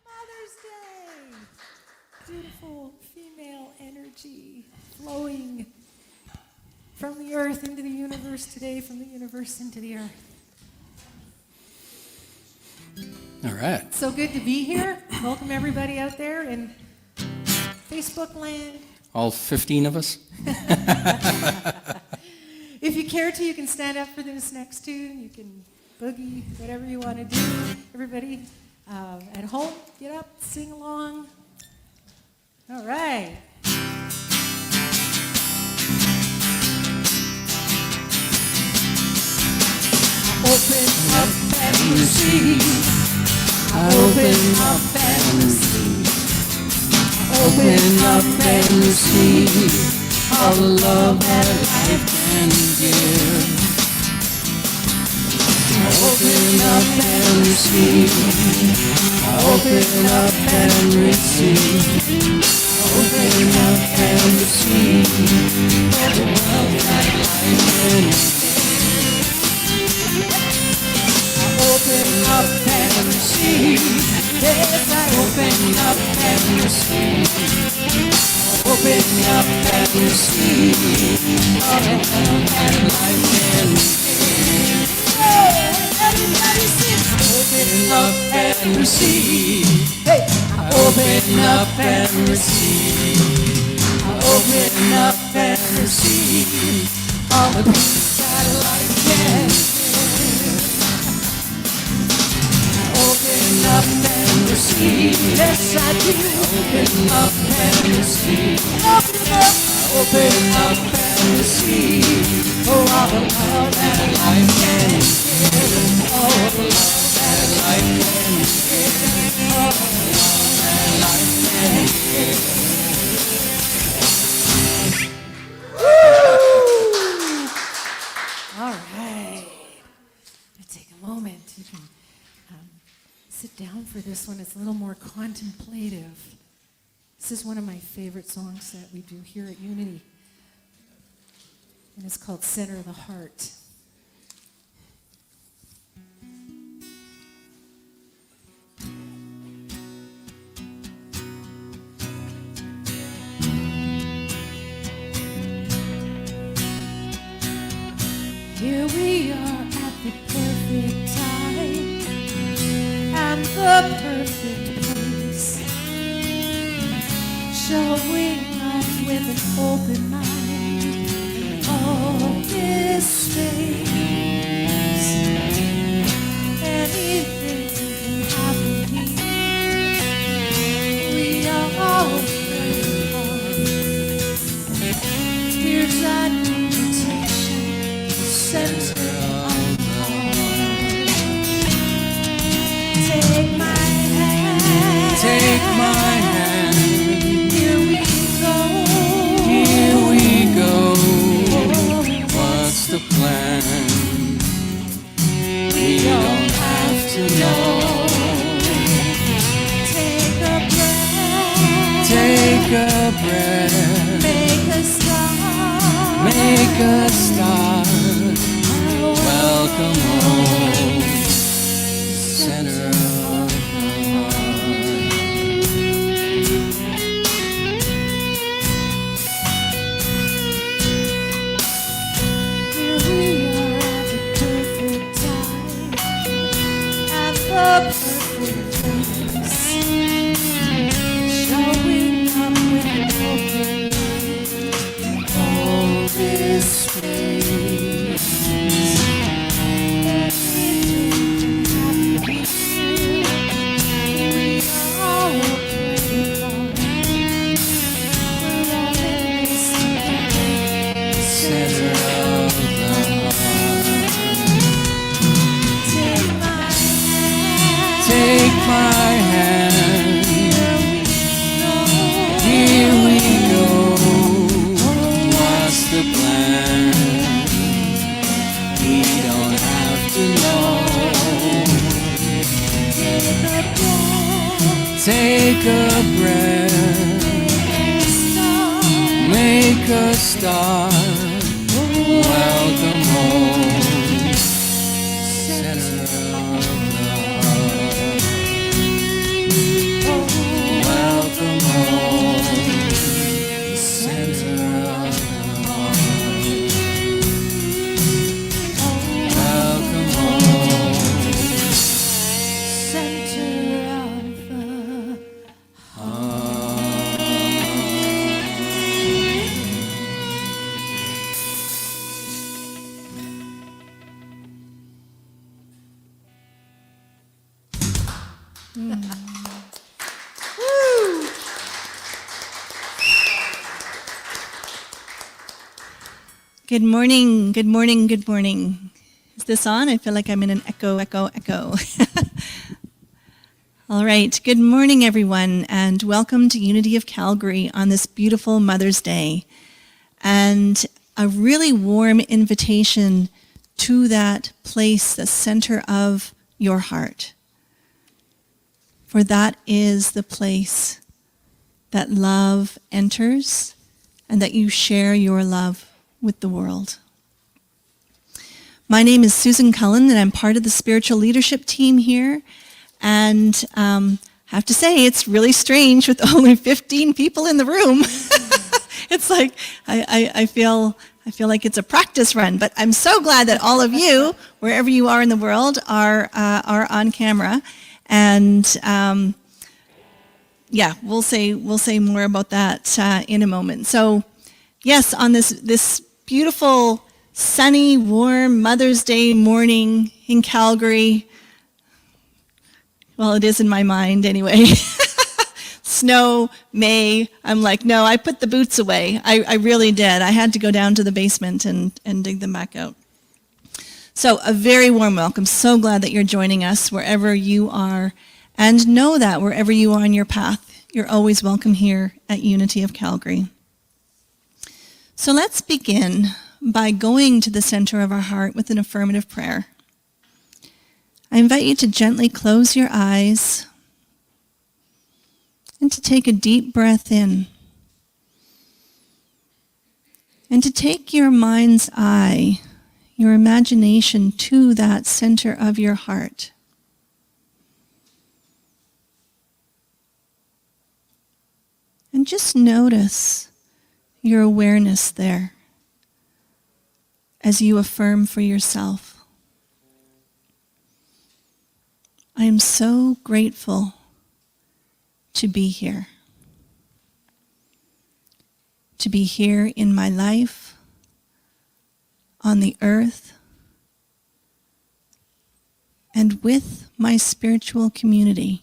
Mother's Day! Beautiful female energy flowing from the earth into the universe today, from the universe into the earth. All right. So good to be here. Welcome everybody out there in Facebook land. All 15 of us? If you care to, you can stand up for this next tune. You can boogie, whatever you want to do. Everybody at home, get up, sing along. All right. Open up and receive. Open up and receive. Open up and receive all the love that life can give. Open up and receive. Open up and receive. Open up and receive all the love that life can give. Open up and receive. Yes, I open up and receive. Open up and receive all the love that life can give. Oh, everybody sing. Open up and receive. Hey, I open up and receive. I open up and receive all the peace that life can give. Open up and receive. Yes, I do. Open up and receive. Open up and receive. Oh, all the love that life can give. All the love that life can give. All the love that life can give. Woo! for this one. It's a little more contemplative. This is one of my favorite songs that we do here at Unity. And it's called Center of the Heart. Here we are at the perfect time and the perfect place, showing up with an open mind all this space. Anything can happen here. We are all very hard. Here's an invitation, center of the heart. Take my hand. Take my hand. Here we go. Here we go. What's the plan? We don't have to know. Take a breath. Take a breath. Make a start. Make a start. Welcome home. Center of the heart. Here we are at the perfect time and the perfect place, showing up with an open mind. All this space, anything can happen here. We are all pretty hard. We're all in this together. Center of the heart. Take my hand. Take my hand. Here we go. Here we go. What's the plan? We don't have to know. Take a breath. Take a breath. Make a start. Welcome home. Center of the heart. Welcome home. Center of the heart. Welcome home. Center of the Good morning, good morning, good morning. Is this on? I feel like I'm in an echo. All right, good morning everyone, and welcome to Unity of Calgary on this beautiful Mother's Day. And a really warm invitation to that place, the center of your heart. For that is the place that love enters and that you share your love with the world. My name is Susan Cullen, and I'm part of the spiritual leadership team here. And I have to say, it's really strange with only 15 people in the room. It's like, I feel like it's a practice run, but I'm so glad that all of you, wherever you are in the world, are on camera. And yeah, we'll say more about that in a moment. So yes, on this beautiful, sunny, warm Mother's Day morning in Calgary. Well, it is in my mind anyway. Snow, May, I'm like, no, I put the boots away. I really did. I had to go down to the basement and dig them back out. So a very warm welcome. So glad that you're joining us wherever you are. And know that wherever you are on your path, you're always welcome here at Unity of Calgary. So let's begin by going to the center of our heart with an affirmative prayer. I invite you to gently close your eyes And to take a deep breath in. And to take your mind's eye, your imagination to that center of your heart. And just notice your awareness there as you affirm for yourself. I am so grateful to be here. To be here in my life, on the earth, and with my spiritual community,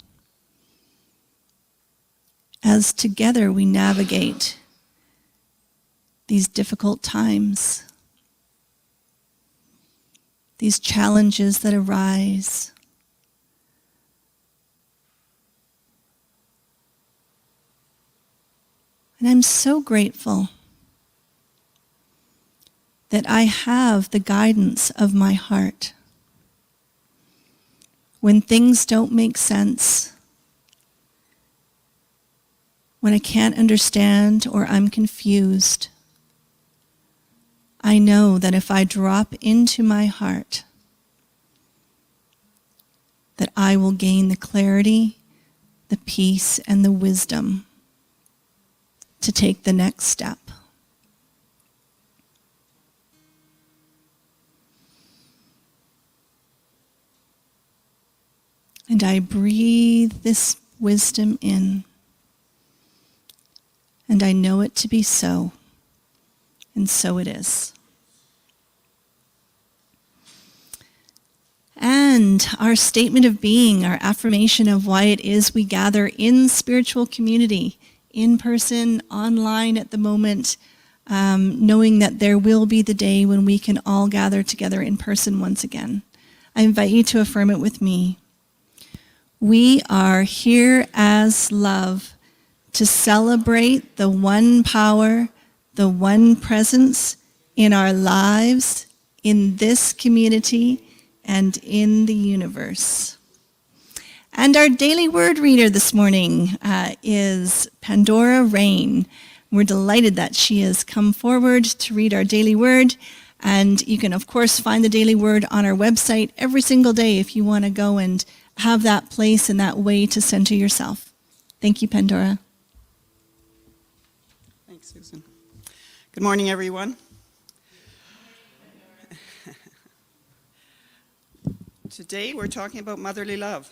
as together we navigate these difficult times, these challenges that arise. And I'm so grateful that I have the guidance of my heart. When things don't make sense, when I can't understand or I'm confused, I know that if I drop into my heart, that I will gain the clarity, the peace, and the wisdom to take the next step. And I breathe this wisdom in, and I know it to be so, and so it is. And our statement of being, our affirmation of why it is we gather in spiritual community, in person, online at the moment, knowing that there will be the day when we can all gather together in person once again. I invite you to affirm it with me. We are here as love to celebrate the one power, the one presence in our lives, in this community, and in the universe. And our daily word reader this morning is Pandora Rain. We're delighted that she has come forward to read our daily word. And you can, of course, find the daily word on our website every single day if you want to go and have that place and that way to center yourself. Thank you, Pandora. Thanks, Susan. Good morning, everyone. Today we're talking about motherly love.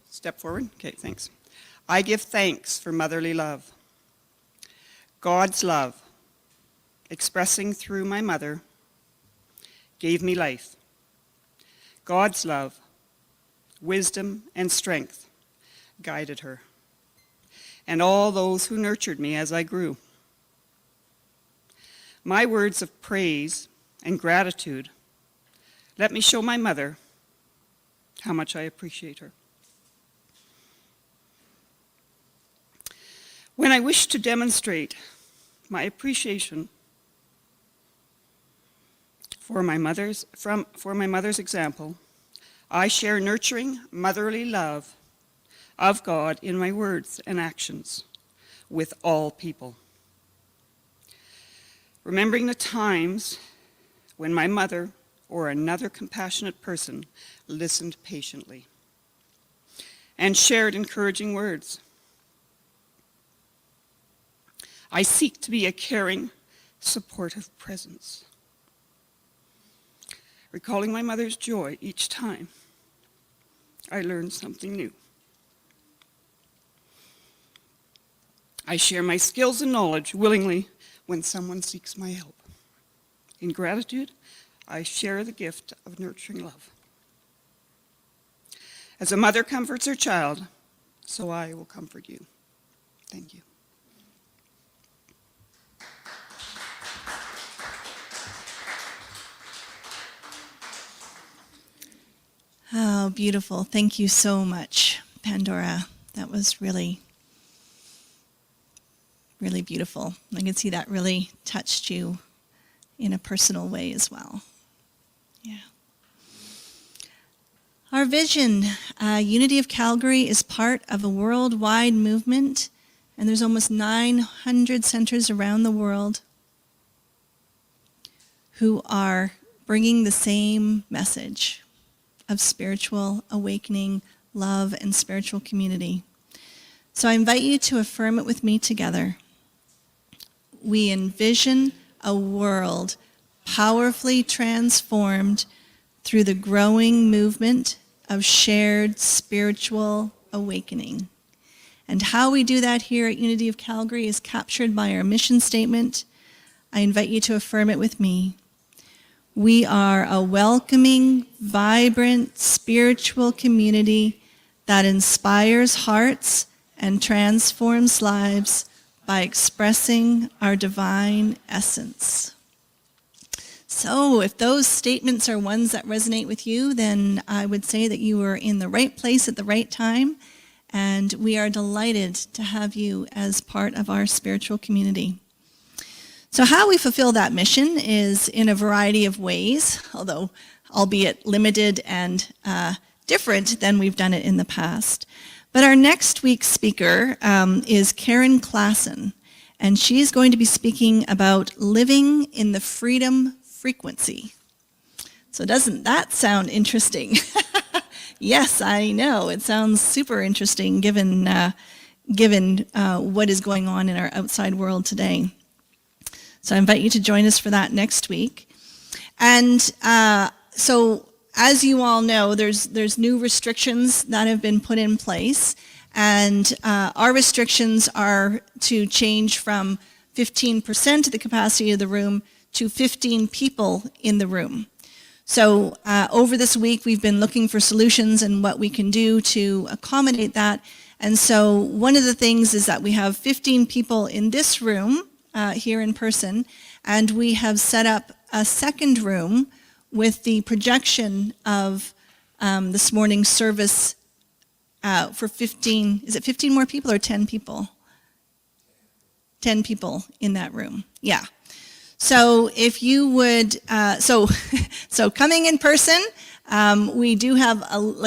Step forward. Okay, thanks. I give thanks for motherly love. God's love, expressing through my mother, gave me life. God's love, wisdom and strength, guided her, and all those who nurtured me as I grew. My words of praise and gratitude let me show my mother how much I appreciate her. When I wish to demonstrate my appreciation for my mother's example, I share nurturing motherly love of God in my words and actions with all people. Remembering the times when my mother or another compassionate person listened patiently and shared encouraging words. I seek to be a caring, supportive presence. Recalling my mother's joy each time I learned something new. I share my skills and knowledge willingly when someone seeks my help. In gratitude, I share the gift of nurturing love. As a mother comforts her child, so I will comfort you. Thank you. Oh, beautiful. Thank you so much, Pandora. That was really, really beautiful. I can see that really touched you in a personal way as well. Yeah. Our vision, Unity of Calgary, is part of a worldwide movement, and there's almost 900 centers around the world who are bringing the same message of spiritual awakening, love, and spiritual community. So I invite you to affirm it with me together. We envision a world powerfully transformed through the growing movement of shared spiritual awakening. And how we do that here at Unity of Calgary is captured by our mission statement. I invite you to affirm it with me. We are a welcoming, vibrant, spiritual community that inspires hearts and transforms lives by expressing our divine essence. So if those statements are ones that resonate with you, then I would say that you are in the right place at the right time, and we are delighted to have you as part of our spiritual community. So how we fulfill that mission is in a variety of ways, although albeit limited and different than we've done it in the past. But our next week's speaker is Karen Klassen, and she's going to be speaking about living in the freedom frequency. So doesn't that sound interesting? Yes, I know. It sounds super interesting given what is going on in our outside world today. So I invite you to join us for that next week. And so as you all know, there's new restrictions that have been put in place. And our restrictions are to change from 15% of the capacity of the room to 15 people in the room. So over this week, we've been looking for solutions and what we can do to accommodate that. And so one of the things is that we have 15 people in this room here in person, and we have set up a second room with the projection of this morning's service for 15, is it 15 more people or 10 people? 10 people in that room, yeah. So if you would, so coming in person, we do have,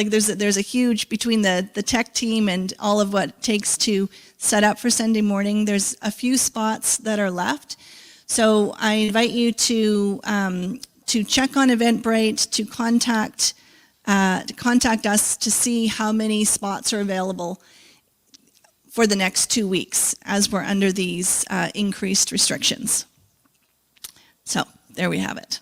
there's a huge, between the tech team and all of what it takes to set up for Sunday morning, there's a few spots that are left. So I invite you to check on Eventbrite, to contact us to see how many spots are available for the next 2 weeks as we're under these increased restrictions. So there we have it.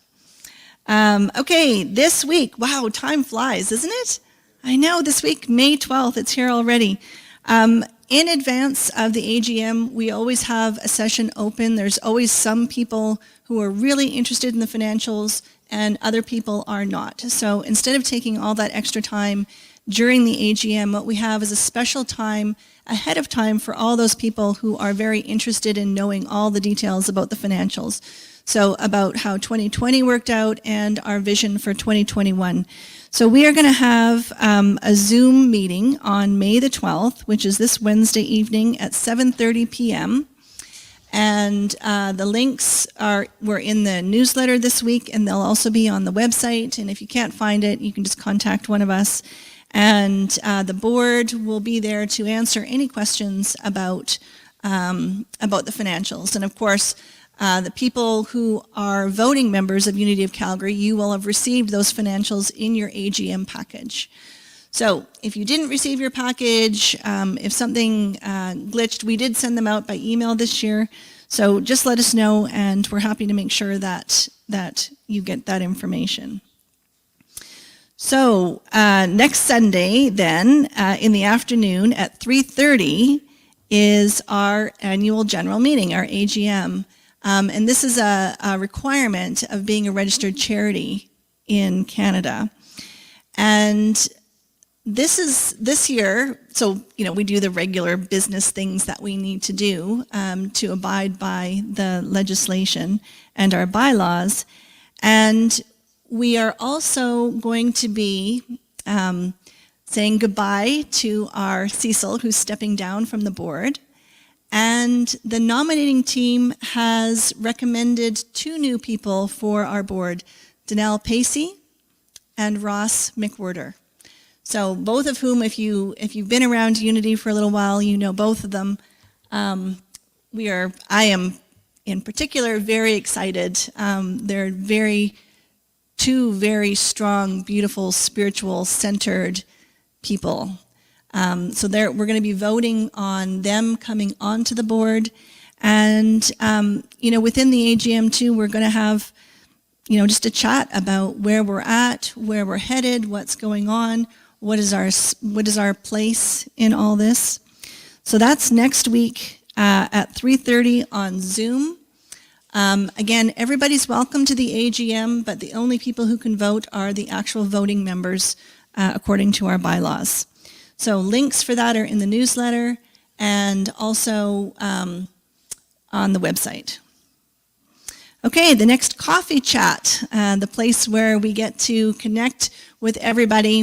Okay, this week, wow, time flies, isn't it? I know, this week, May 12th, it's here already. In advance of the AGM, we always have a session open. There's always some people who are really interested in the financials and other people are not. So instead of taking all that extra time during the AGM, what we have is a special time ahead of time for all those people who are very interested in knowing all the details about the financials. So about how 2020 worked out and our vision for 2021. So we are going to have a Zoom meeting on May the 12th, which is this Wednesday evening at 7:30 p.m. And the links were in the newsletter this week, and they'll also be on the website. And if you can't find it, you can just contact one of us. And the board will be there to answer any questions about the financials. And of course, the people who are voting members of Unity of Calgary, you will have received those financials in your AGM package. So if you didn't receive your package, if something glitched, we did send them out by email this year. So just let us know, and we're happy to make sure that you get that information. So next Sunday then, in the afternoon at 3:30 is our annual general meeting, our AGM. And this is a requirement of being a registered charity in Canada. And this year, so, we do the regular business things that we need to do to abide by the legislation and our bylaws. And we are also going to be saying goodbye to our Cecil, who's stepping down from the board. And the nominating team has recommended 2 new people for our board, Danelle Pacey and Ross McWhirter. So both of whom, if you've been around Unity for a little while, you know both of them. I am in particular very excited. They're two very strong, beautiful, spiritual centered people. So we're going to be voting on them coming onto the board. And, within the AGM too, we're going to have, just a chat about where we're at, where we're headed, what's going on, what is our place in all this. So that's next week at 3:30 on Zoom. Again, everybody's welcome to the AGM, but the only people who can vote are the actual voting members according to our bylaws. So links for that are in the newsletter and also on the website. Okay, the next coffee chat, the place where we get to connect with everybody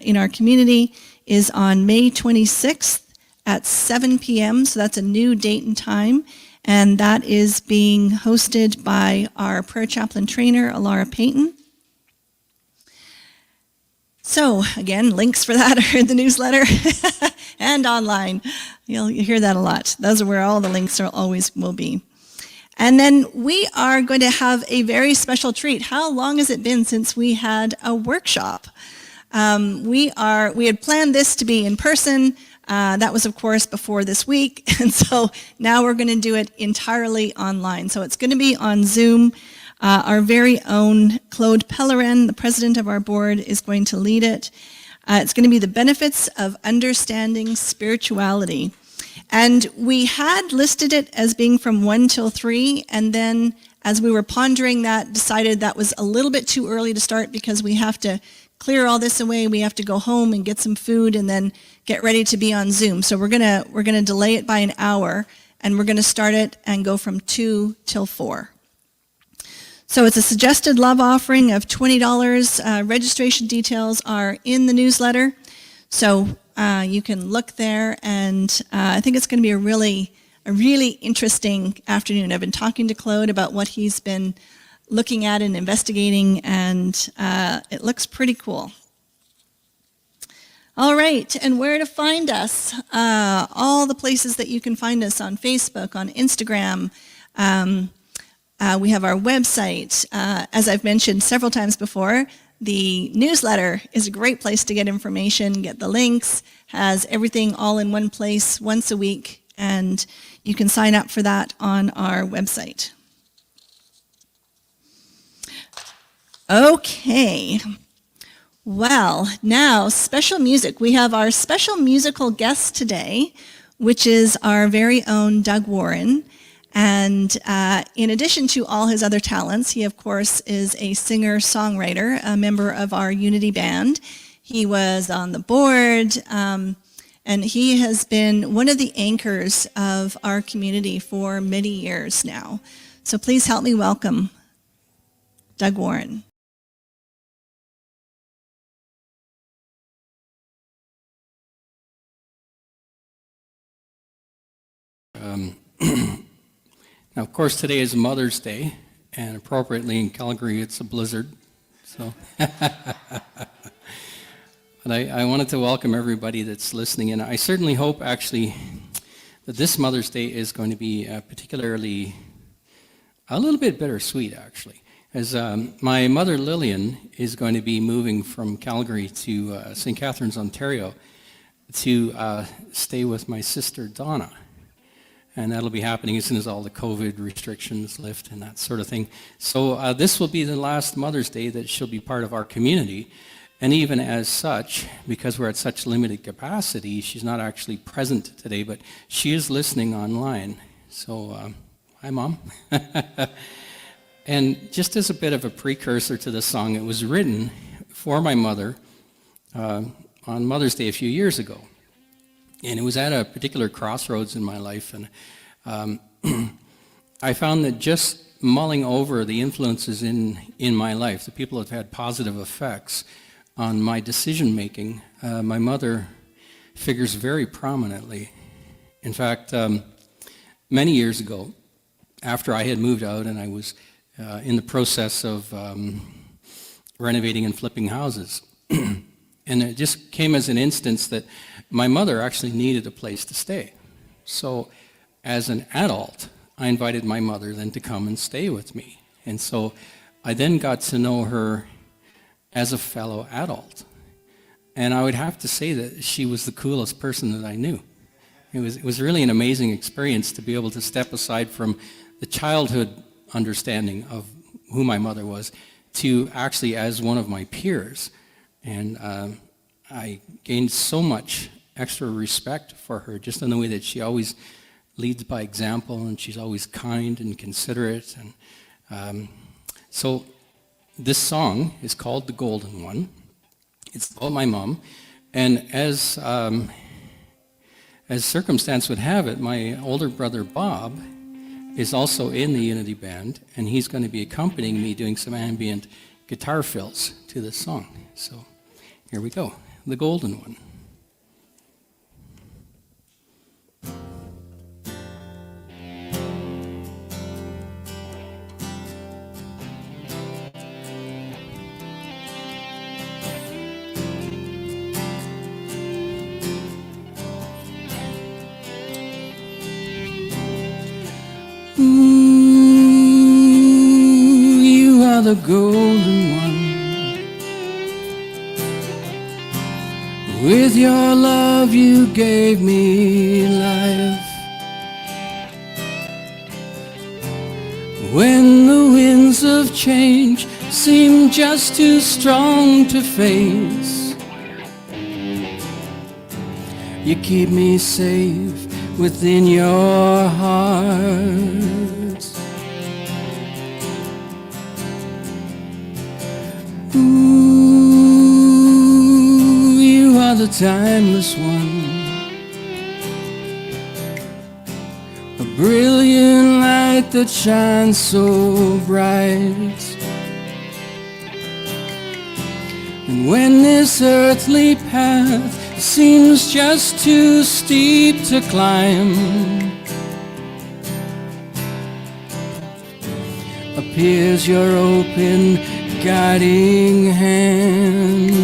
in our community, is on May 26th at 7 p.m. So that's a new date and time. And that is being hosted by our prayer chaplain trainer, Alara Payton. So again, links for that are in the newsletter and online. You'll hear that a lot. Those are where all the links will be. And then we are going to have a very special treat. How long has it been since we had a workshop? We had planned this to be in person. That was, of course, before this week. And so now we're going to do it entirely online. So it's going to be on Zoom. Our very own Claude Pellerin, the president of our board, is going to lead it. It's going to be the benefits of understanding spirituality. And we had listed it as being from 1 till 3, and then as we were pondering that, decided that was a little bit too early to start because we have to clear all this away. We have to go home and get some food and then get ready to be on Zoom. So we're gonna delay it by an hour, and we're gonna start it and go from 2 till 4. So it's a suggested love offering of $20. Registration details are in the newsletter. So you can look there, and I think it's going to be a really interesting afternoon. I've been talking to Claude about what he's been looking at and investigating, and it looks pretty cool. All right, and where to find us? All the places that you can find us on Facebook, on Instagram. We have our website. As I've mentioned several times before, the newsletter is a great place to get information, get the links, has everything all in one place once a week, and you can sign up for that on our website. Okay, well, now special music. We have our special musical guest today, which is our very own Doug Warren. And in addition to all his other talents, he, of course, is a singer-songwriter, a member of our Unity band. He was on the board, and he has been one of the anchors of our community for many years now. So please help me welcome Doug Warren. Now, of course, today is Mother's Day, and appropriately in Calgary, it's a blizzard. So, but I wanted to welcome everybody that's listening, and I certainly hope, actually, that this Mother's Day is going to be particularly a little bit bittersweet, actually, as my mother Lillian is going to be moving from Calgary to St. Catharines, Ontario, to stay with my sister Donna. And that'll be happening as soon as all the COVID restrictions lift and that sort of thing. So this will be the last Mother's Day that she'll be part of our community. And even as such, because we're at such limited capacity, she's not actually present today, but she is listening online. So, hi, Mom. And just as a bit of a precursor to the song, it was written for my mother on Mother's Day a few years ago. And it was at a particular crossroads in my life, and I found that just mulling over the influences in my life, the people that have had positive effects on my decision-making, my mother figures very prominently. In fact, many years ago, after I had moved out and I was in the process of renovating and flipping houses, And it just came as an instance that my mother actually needed a place to stay. So as an adult, I invited my mother then to come and stay with me. And so I then got to know her as a fellow adult. And I would have to say that she was the coolest person that I knew. It was really an amazing experience to be able to step aside from the childhood understanding of who my mother was to actually as one of my peers. And I gained so much extra respect for her, just in the way that she always leads by example, and she's always kind and considerate. And so this song is called The Golden One. It's about my mom. And as circumstance would have it, my older brother Bob is also in the Unity Band, and he's going to be accompanying me doing some ambient guitar fills to this song. So here we go, The Golden One. The golden one, with your love you gave me life. When the winds of change seem just too strong to face, you keep me safe within your heart. The timeless one, a brilliant light that shines so bright. And when this earthly path seems just too steep to climb, appears your open guiding hand.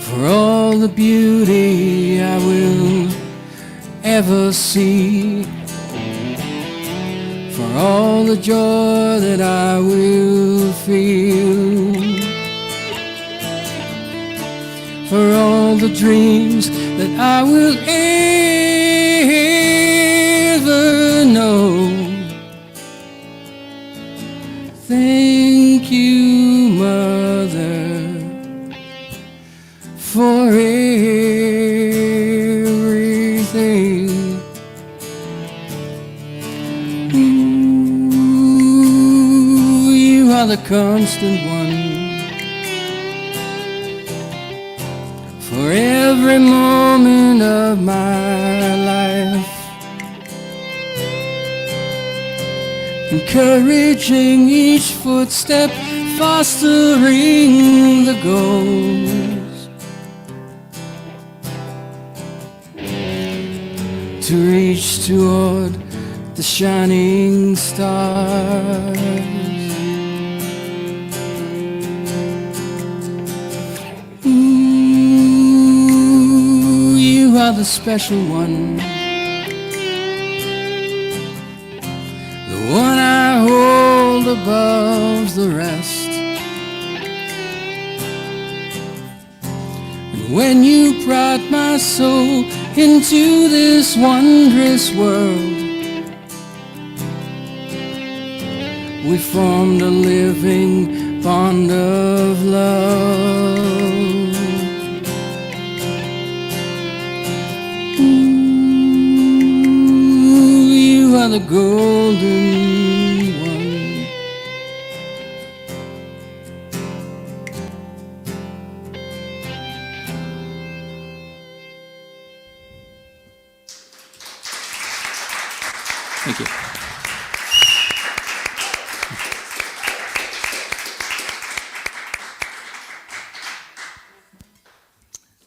For all the beauty I will ever see, for all the joy that I will feel, for all the dreams that I will ever know. Thank you, Mother, for everything. Ooh, you are the constant one, for every moment of my life, encouraging each footstep, fostering the goals. To reach toward the shining stars. Ooh, you are the special one, the one I hold above the rest. And when you brought my soul into this wondrous world, we formed a living bond of love. Ooh, you are the golden one. Thank you.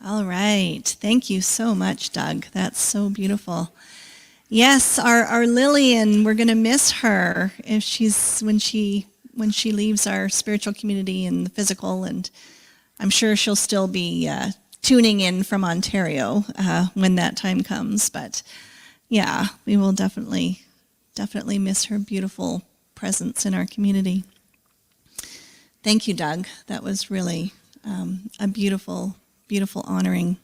All right. Thank you so much, Doug. That's so beautiful. Yes, our Lillian, we're going to miss her if when she when she leaves our spiritual community and the physical, and I'm sure she'll still be tuning in from Ontario when that time comes. But yeah, we will definitely miss her beautiful presence in our community. Thank you, Doug. That was really a beautiful, beautiful honoring.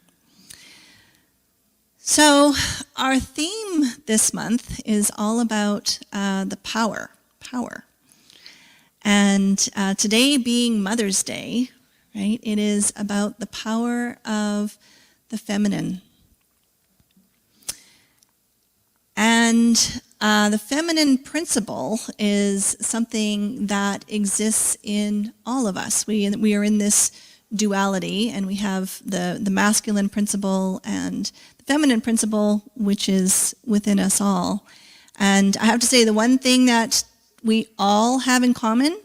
So our theme this month is all about the power. And today being Mother's Day, right, it is about the power of the feminine. And the feminine principle is something that exists in all of us. We are in this duality, and we have the masculine principle and the feminine principle, which is within us all. And I have to say, the one thing that we all have in common,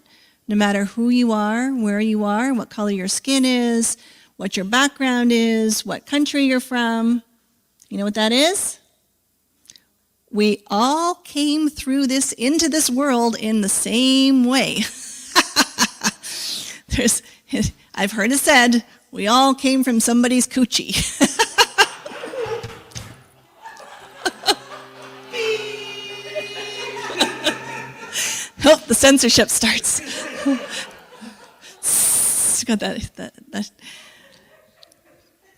no matter who you are, where you are, what color your skin is, what your background is, what country you're from, you know what that is? We all came through this, into this world in the same way. I've heard it said, we all came from somebody's coochie. Oh, the censorship starts. Got that.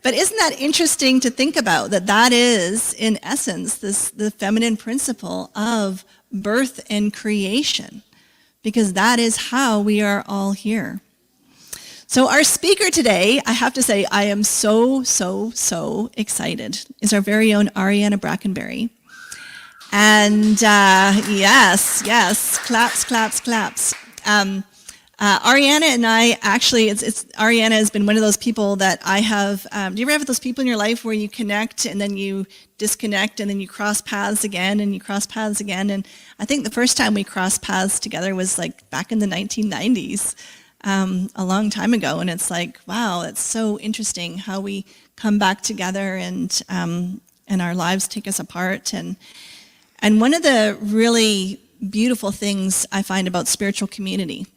But isn't that interesting to think about, that is, in essence, the feminine principle of birth and creation, because that is how we are all here. So our speaker today, I have to say, I am so excited, is our very own Ariana Brackenberry. And yes, claps. Ariana and I actually, Ariana has been one of those people that I have, do you ever have those people in your life where you connect and then you disconnect and then you cross paths again and you cross paths again? And I think the first time we crossed paths together was like back in the 1990s, a long time ago. And it's like, wow, it's so interesting how we come back together and our lives take us apart. And one of the really beautiful things I find about spiritual community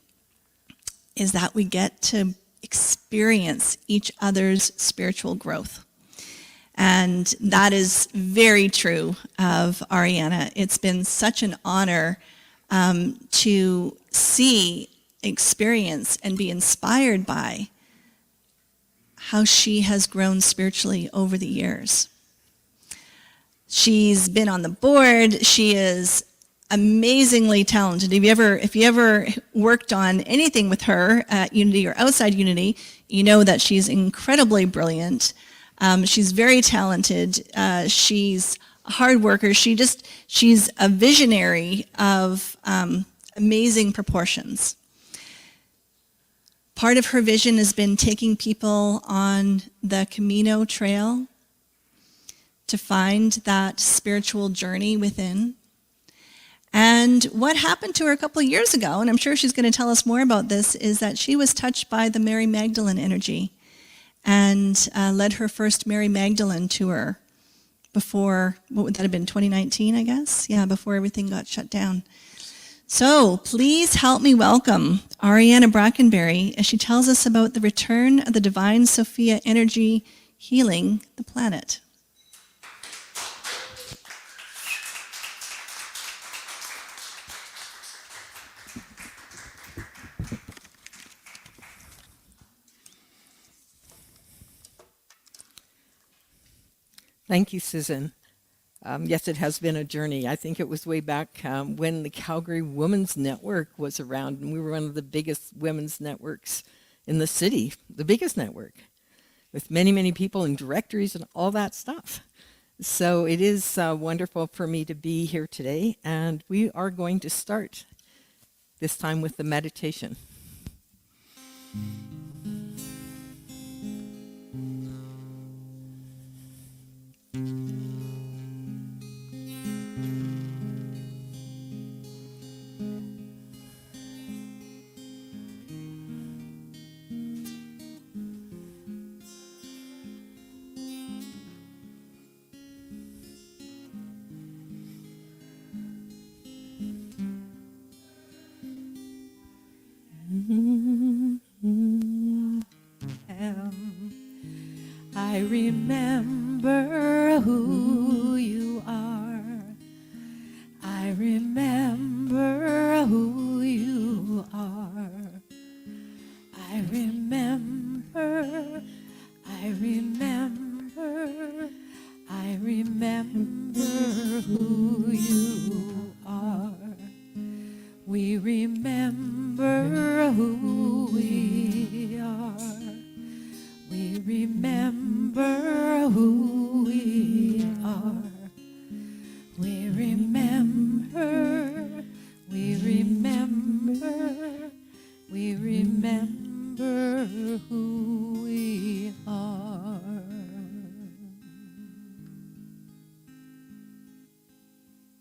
is that we get to experience each other's spiritual growth. And that is very true of Ariana. It's been such an honor to see, experience, and be inspired by how she has grown spiritually over the years. She's been on the board. She is amazingly talented. If you ever worked on anything with her at Unity or outside Unity, you know that she's incredibly brilliant. She's very talented. She's a hard worker. She's a visionary of amazing proportions. Part of her vision has been taking people on the Camino trail to find that spiritual journey within. And what happened to her a couple of years ago, and I'm sure she's going to tell us more about this, is that she was touched by the Mary Magdalene energy and led her first Mary Magdalene tour before, what would that have been, 2019, I guess? Yeah, before everything got shut down. So please help me welcome Ariana Brackenberry as she tells us about the return of the Divine Sophia energy healing the planet. Thank you, Susan. Yes, it has been a journey. I think it was way back when the Calgary Women's Network was around, and we were one of the biggest women's networks in the city, the biggest network, with many, many people and directories and all that stuff. So it is wonderful for me to be here today, and we are going to start this time with the meditation. I remember who you are. I remember who you are. I remember, I remember, I remember who you are. We remember who we are. We remember who we are. We remember, we remember, we remember who we are.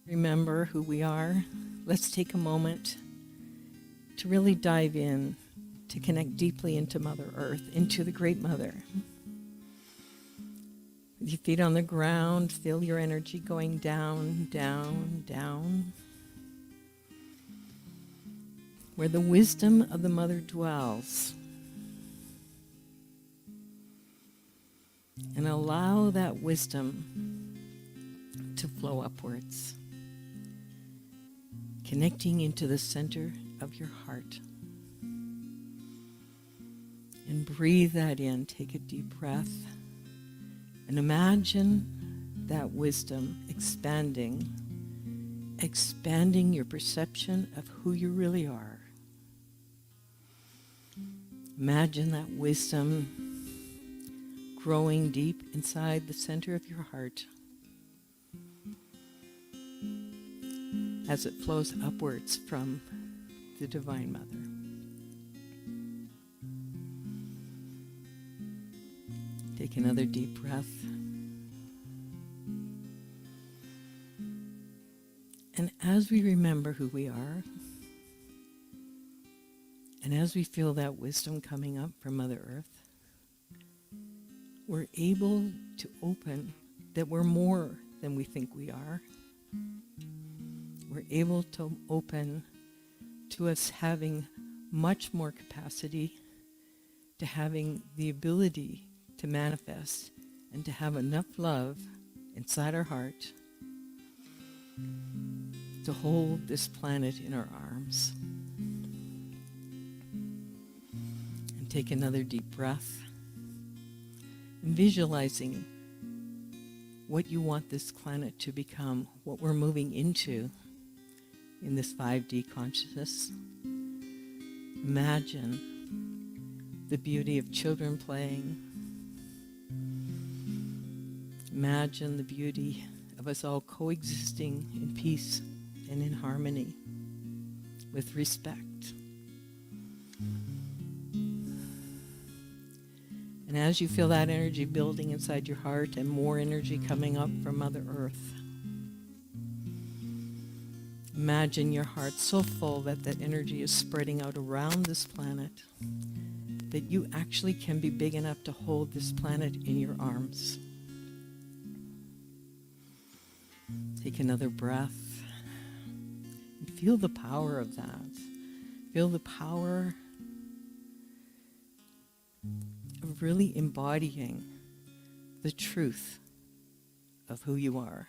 Remember who we are. Let's take a moment to really dive in, to connect deeply into Mother Earth, into the Great Mother. With your feet on the ground, feel your energy going down, down, down. Where the wisdom of the Mother dwells. And allow that wisdom to flow upwards, connecting into the center of your heart. And breathe that in. Take a deep breath. And imagine that wisdom expanding your perception of who you really are. Imagine that wisdom growing deep inside the center of your heart as it flows upwards from the Divine Mother. Take another deep breath. And as we remember who we are, and as we feel that wisdom coming up from Mother Earth, we're able to open that we're more than we think we are. We're able to open to us having much more capacity, to having the ability to manifest and to have enough love inside our heart to hold this planet in our arms. And take another deep breath and visualizing what you want this planet to become, what we're moving into in this 5D consciousness. Imagine the beauty of children playing. Imagine the beauty of us all coexisting in peace and in harmony with respect. And as you feel that energy building inside your heart and more energy coming up from Mother Earth, imagine your heart so full that that energy is spreading out around this planet, that you actually can be big enough to hold this planet in your arms. Take another breath and feel the power of that. Feel the power of really embodying the truth of who you are.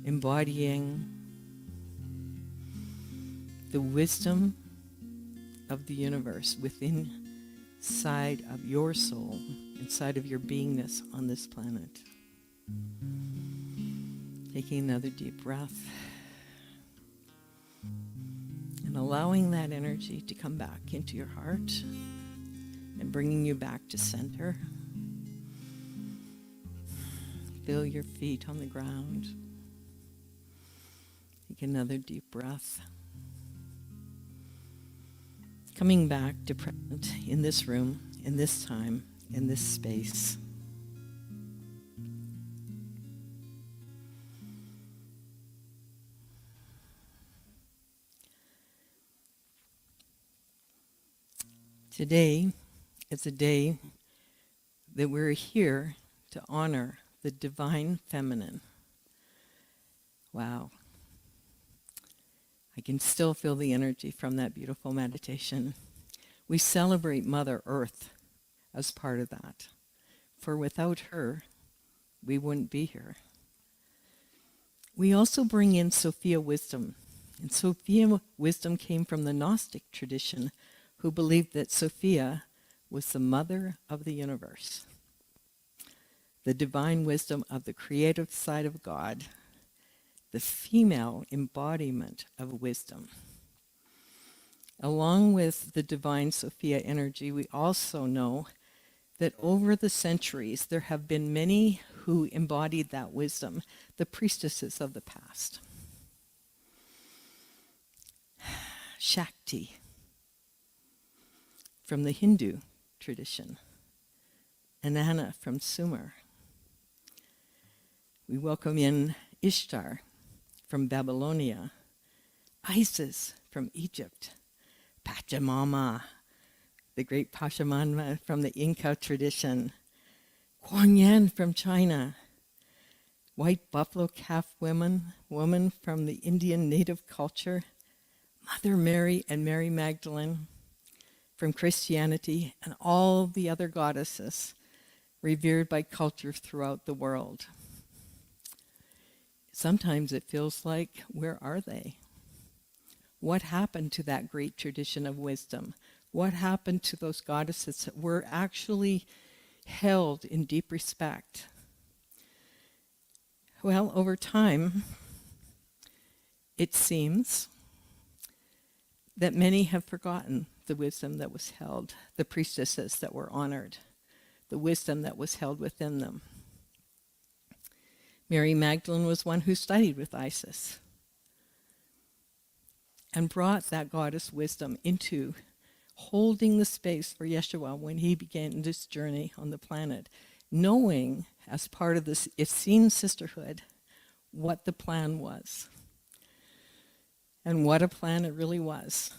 Embodying the wisdom of the universe within inside of your soul, inside of your beingness on this planet. Taking another deep breath and allowing that energy to come back into your heart and bringing you back to center. Feel your feet on the ground. Take another deep breath. Coming back to present in this room, in this time, in this space. Today is a day that we're here to honor the divine feminine. Wow. I can still feel the energy from that beautiful meditation. We celebrate Mother Earth as part of that. for without her, we wouldn't be here. We also bring in Sophia wisdom. And Sophia wisdom came from the Gnostic tradition, who believed that Sophia was the mother of the universe, the divine wisdom of the creative side of God, the female embodiment of wisdom. Along with the Divine Sophia energy, we also know that over the centuries, there have been many who embodied that wisdom, the priestesses of the past. Shakti, from the Hindu tradition. Inanna from Sumer. We welcome in Ishtar from Babylonia. Isis from Egypt. Pachamama, the great Pachamama from the Inca tradition. Kuan Yin from China. White buffalo calf woman from the Indian native culture. Mother Mary and Mary Magdalene from Christianity, and all the other goddesses revered by culture throughout the world. Sometimes it feels like, where are they? What happened to that great tradition of wisdom? What happened to those goddesses that were actually held in deep respect? Well, over time, it seems that many have forgotten the wisdom that was held, the priestesses that were honored, the wisdom that was held within them. Mary Magdalene was one who studied with Isis and brought that goddess wisdom into holding the space for Yeshua when he began this journey on the planet, knowing as part of this Essene sisterhood what the plan was. And what a plan it really was.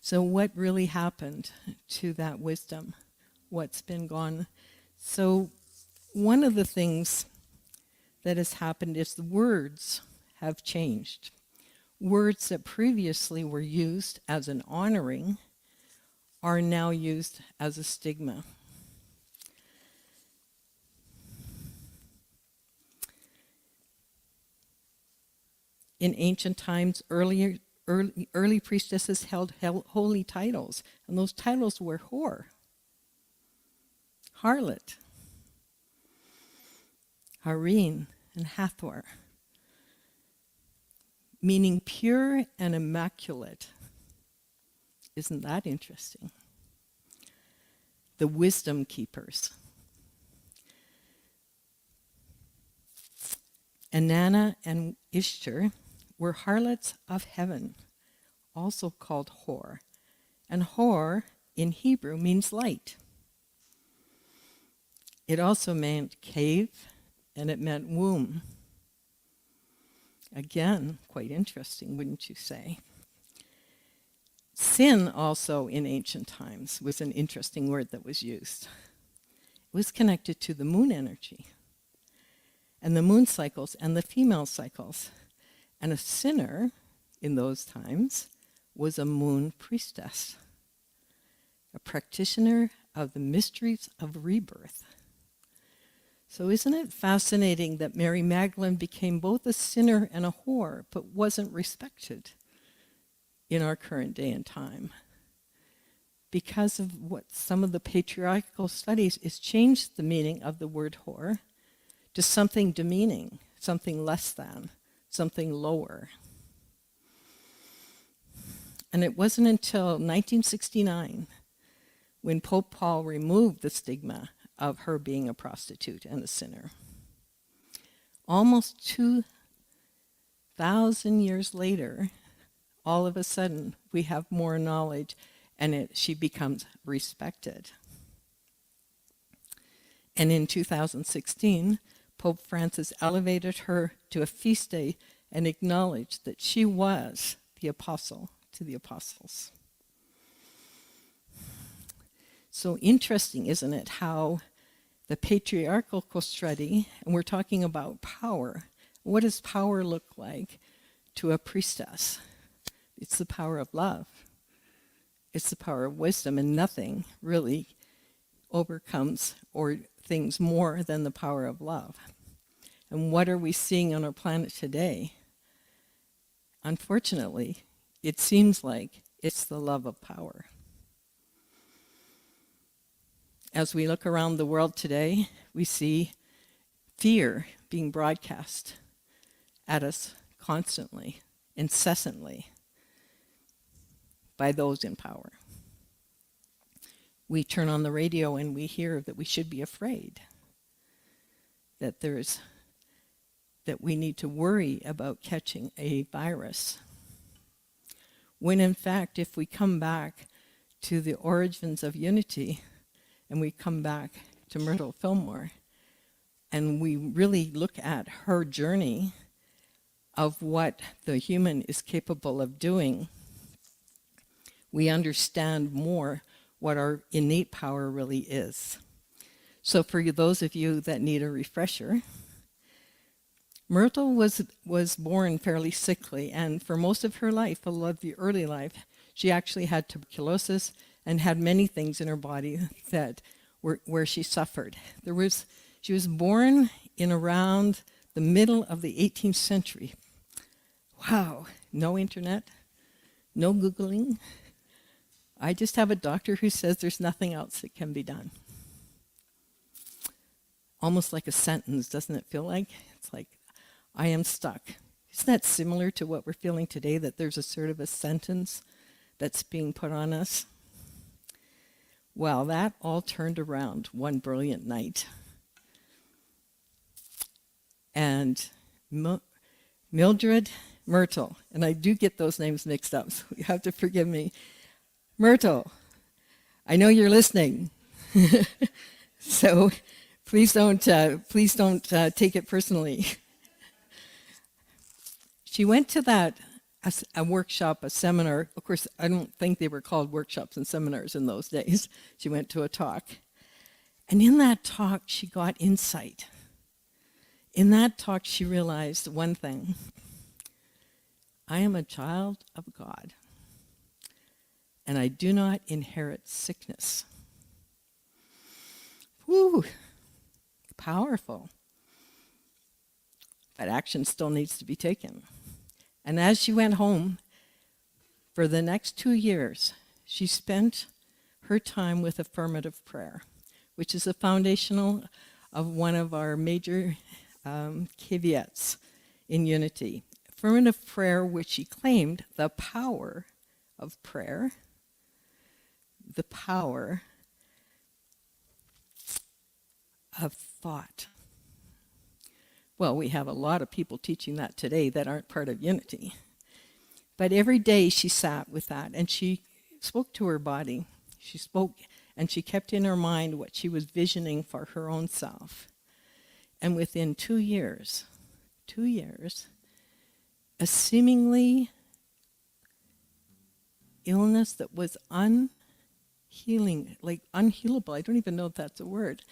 So what really happened to that wisdom? What's been gone? So one of the things that has happened is the words have changed. Words that previously were used as an honoring are now used as a stigma. In ancient times, early priestesses held holy titles, and those titles were whore, harlot, hareen, and hathor, meaning pure and immaculate. Isn't that interesting? The wisdom keepers. Inanna and Ishtar were harlots of heaven, also called Hor. And Hor in Hebrew means light. It also meant cave, and it meant womb. Again, quite interesting, wouldn't you say? Sin also in ancient times was an interesting word that was used. It was connected to the moon energy and the moon cycles and the female cycles. And a sinner in those times was a moon priestess, a practitioner of the mysteries of rebirth. So isn't it fascinating that Mary Magdalene became both a sinner and a whore, but wasn't respected in our current day and time? Because of what some of the patriarchal studies is changed the meaning of the word whore to something demeaning, something less than, something lower. And it wasn't until 1969 when Pope Paul removed the stigma of her being a prostitute and a sinner. Almost 2,000 years later, all of a sudden, we have more knowledge, and she becomes respected. And in 2016, Pope Francis elevated her to a feast day and acknowledged that she was the apostle to the apostles. So interesting, isn't it, how the patriarchal study, and we're talking about power. What does power look like to a priestess? It's the power of love. It's the power of wisdom, and nothing really overcomes or things more than the power of love. And what are we seeing on our planet today? Unfortunately, it seems like it's the love of power. As we look around the world today, we see fear being broadcast at us constantly, incessantly, by those in power. We turn on the radio and we hear that we should be afraid, that we need to worry about catching a virus. When in fact, if we come back to the origins of unity, and we come back to Myrtle Fillmore, and we really look at her journey of what the human is capable of doing, we understand more what our innate power really is. So for those of you that need a refresher, Myrtle was born fairly sickly, and for most of her life, a lot of the early life, she actually had tuberculosis and had many things in her body that where she suffered. She was born in around the middle of the 18th century. Wow, no internet, no Googling. I just have a doctor who says there's nothing else that can be done. Almost like a sentence, doesn't it feel like? It's like, I am stuck. Isn't that similar to what we're feeling today, that there's a sort of a sentence that's being put on us? Well, that all turned around one brilliant night. And Mildred Myrtle, and I do get those names mixed up, so you have to forgive me. Myrtle, I know you're listening. So please don't take it personally. She went to a workshop, a seminar. Of course, I don't think they were called workshops and seminars in those days. She went to a talk. And in that talk, she got insight. In that talk, she realized one thing. I am a child of God, and I do not inherit sickness. Whew, powerful. But action still needs to be taken. And as she went home, for the next 2 years, she spent her time with affirmative prayer, which is the foundational of one of our major caveats in unity. Affirmative prayer, which she claimed the power of prayer, the power of thought. Well, we have a lot of people teaching that today that aren't part of unity. But every day she sat with that, and she spoke to her body. She spoke, and she kept in her mind what she was visioning for her own self. And within 2 years, a seemingly illness that was unhealing, like unhealable, I don't even know if that's a word,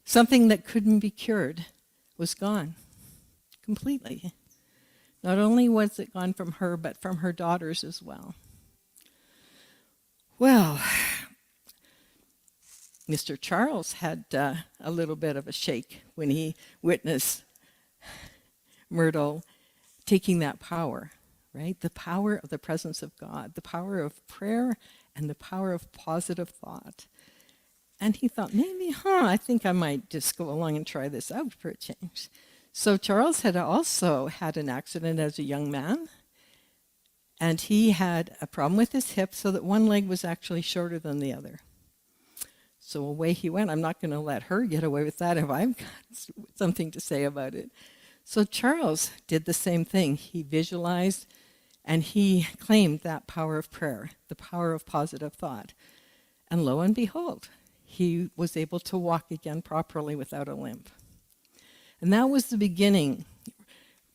something that couldn't be cured, was gone completely. Not only was it gone from her, but from her daughters as well. Well, Mr. Charles had a little bit of a shake when he witnessed Myrtle taking that power, right? The power of the presence of God, the power of prayer, and the power of positive thought. And he thought, maybe, I think I might just go along and try this out for a change. So Charles had also had an accident as a young man, and he had a problem with his hip so that one leg was actually shorter than the other. So away he went. I'm not going to let her get away with that if I've got something to say about it. So Charles did the same thing. He visualized, and he claimed that power of prayer, the power of positive thought. And lo and behold, he was able to walk again properly without a limp. And that was the beginning.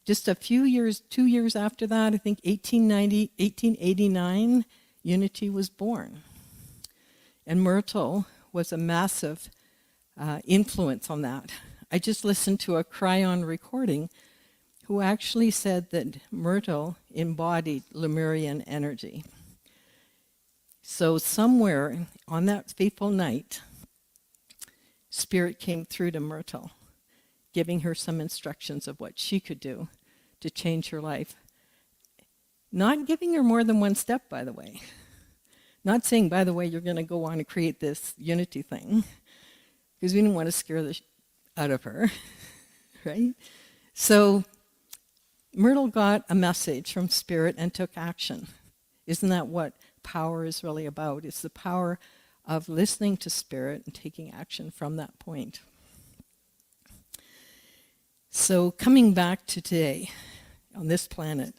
Just a few years, 2 years after that, I think 1889, Unity was born. And Myrtle was a massive influence on that. I just listened to a Cryon recording who actually said that Myrtle embodied Lemurian energy. So somewhere on that fateful night, Spirit came through to Myrtle, giving her some instructions of what she could do to change her life. Not giving her more than one step, by the way. Not saying, by the way, you're going to go on and create this unity thing, because we didn't want to scare the out of her, right? So Myrtle got a message from Spirit and took action. Isn't that what power is really about? It's the power of listening to Spirit and taking action from that point. So coming back to today, on this planet,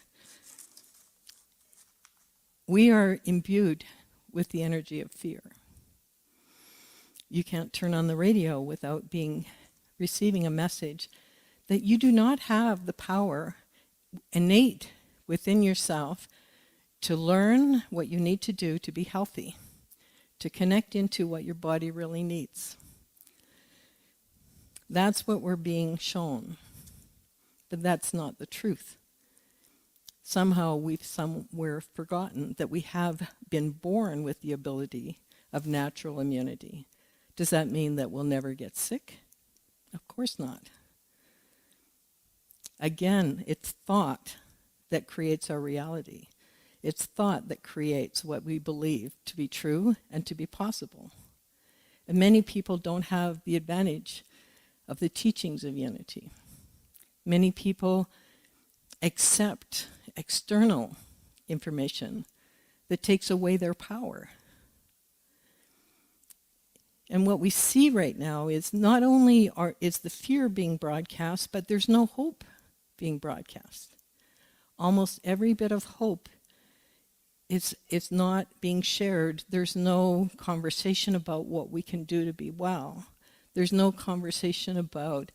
we are imbued with the energy of fear. You can't turn on the radio without receiving a message that you do not have the power innate within yourself to learn what you need to do to be healthy, to connect into what your body really needs. That's what we're being shown, but that's not the truth. Somehow we've somewhere forgotten that we have been born with the ability of natural immunity. Does that mean that we'll never get sick? Of course not. Again, it's thought that creates our reality. It's thought that creates what we believe to be true and to be possible. And many people don't have the advantage of the teachings of unity. Many people accept external information that takes away their power. And what we see right now is not only is the fear being broadcast, but there's no hope being broadcast. Almost every bit of hope is not being shared. There's no conversation about what we can do to be well. There's no conversation about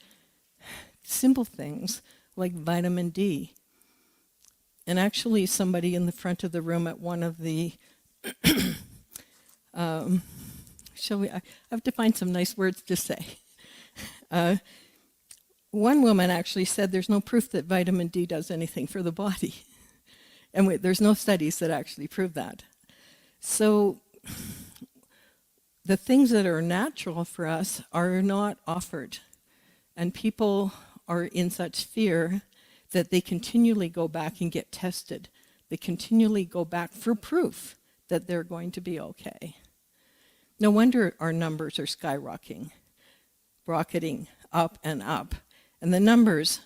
simple things like vitamin D. And actually somebody in the front of the room at one of the I have to find some nice words to say. One woman actually said there's no proof that vitamin D does anything for the body. And there's no studies that actually prove that. So the things that are natural for us are not offered. And people are in such fear that they continually go back and get tested. They continually go back for proof that they're going to be okay. No wonder our numbers are skyrocketing, rocketing up and up. And the numbers,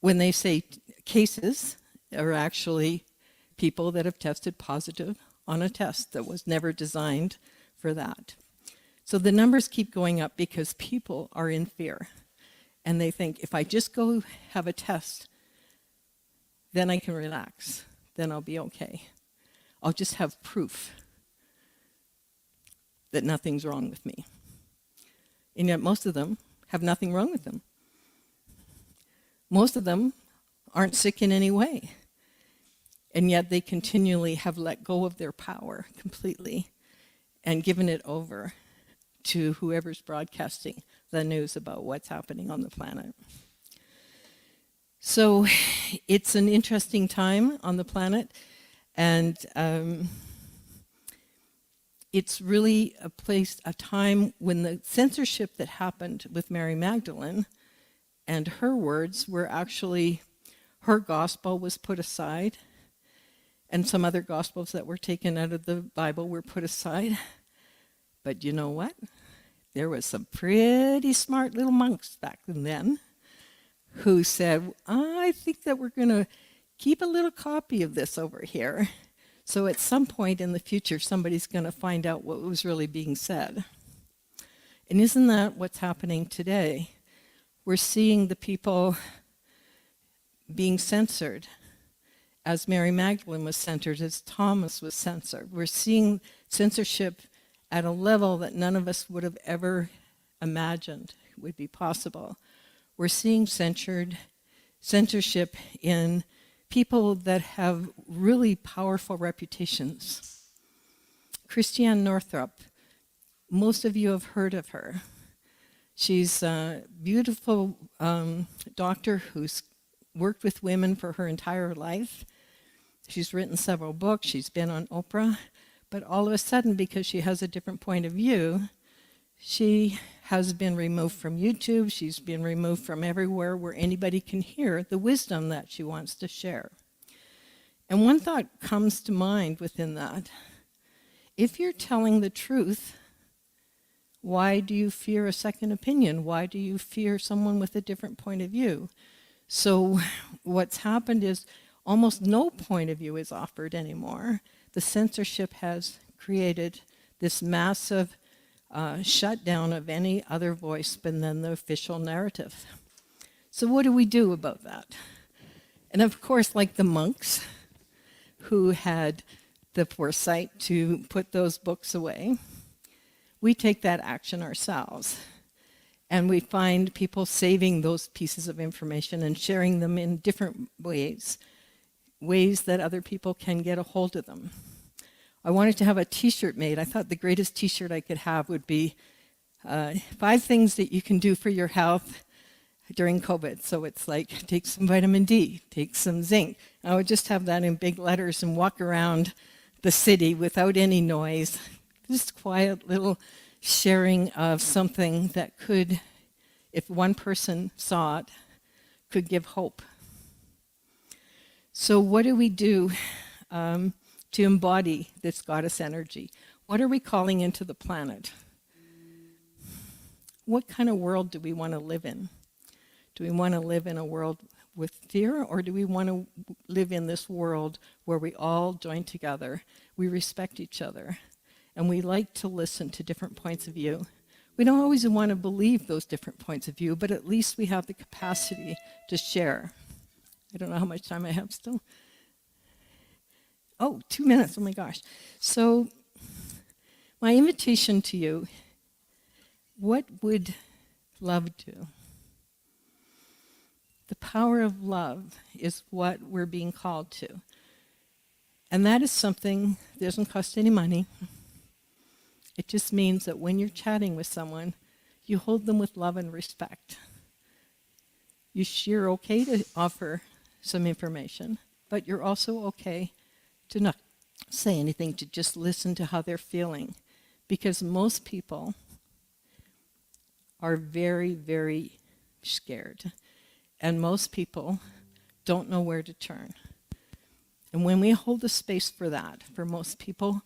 when they say cases, are actually people that have tested positive on a test that was never designed for that. So the numbers keep going up because people are in fear. And they think, if I just go have a test, then I can relax. Then I'll be okay. I'll just have proof that nothing's wrong with me. And yet most of them have nothing wrong with them. Most of them aren't sick in any way. And yet they continually have let go of their power completely and given it over to whoever's broadcasting the news about what's happening on the planet. So it's an interesting time on the planet, and it's really a time when the censorship that happened with Mary Magdalene and her words were actually, her gospel was put aside, and some other gospels that were taken out of the Bible were put aside. But you know what? There was some pretty smart little monks back then who said, I think that we're going to keep a little copy of this over here. So at some point in the future, somebody's going to find out what was really being said. And isn't that what's happening today? We're seeing the people being censored, as Mary Magdalene was censored, as Thomas was censored. We're seeing censorship at a level that none of us would have ever imagined would be possible. We're seeing censorship in people that have really powerful reputations. Christiane Northrup, most of you have heard of her. She's a beautiful doctor who's worked with women for her entire life. She's written several books. She's been on Oprah. But all of a sudden, because she has a different point of view, she has been removed from YouTube. She's been removed from everywhere where anybody can hear the wisdom that she wants to share. And one thought comes to mind within that. If you're telling the truth, why do you fear a second opinion? Why do you fear someone with a different point of view? So what's happened is almost no point of view is offered anymore. The censorship has created this massive shutdown of any other voice but then the official narrative. So what do we do about that? And of course, like the monks who had the foresight to put those books away, we take that action ourselves. And we find people saving those pieces of information and sharing them in different ways that other people can get a hold of them. I wanted to have a t-shirt made. I thought the greatest t-shirt I could have would be 5 things that you can do for your health during COVID. So it's like, take some vitamin D, take some zinc. I would just have that in big letters and walk around the city without any noise. Just quiet little sharing of something that could, if one person saw it, could give hope. So what do we do to embody this goddess energy? What are we calling into the planet? What kind of world do we want to live in? Do we want to live in a world with fear, or do we want to live in this world where we all join together, we respect each other, and we like to listen to different points of view? We don't always want to believe those different points of view, but at least we have the capacity to share. I don't know how much time I have still. Oh, 2 minutes, oh my gosh. So my invitation to you, what would love do? The power of love is what we're being called to. And that is something that doesn't cost any money. It just means that when you're chatting with someone, you hold them with love and respect. You're okay to offer some information, but you're also okay to not say anything, to just listen to how they're feeling. Because most people are very, very scared. And most people don't know where to turn. And when we hold the space for that, for most people,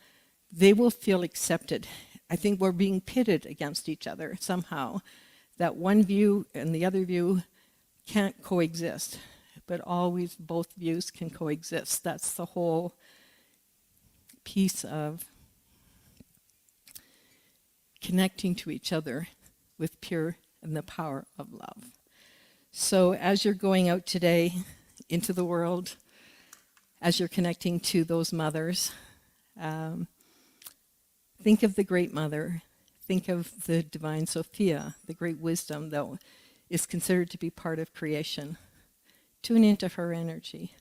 they will feel accepted. I think we're being pitted against each other somehow. That one view and the other view can't coexist. But always both views can coexist. That's the whole piece of connecting to each other with pure and the power of love. So as you're going out today into the world, as you're connecting to those mothers, think of the Great Mother. Think of the Divine Sophia, the great wisdom that is considered to be part of creation. Tune into her energy.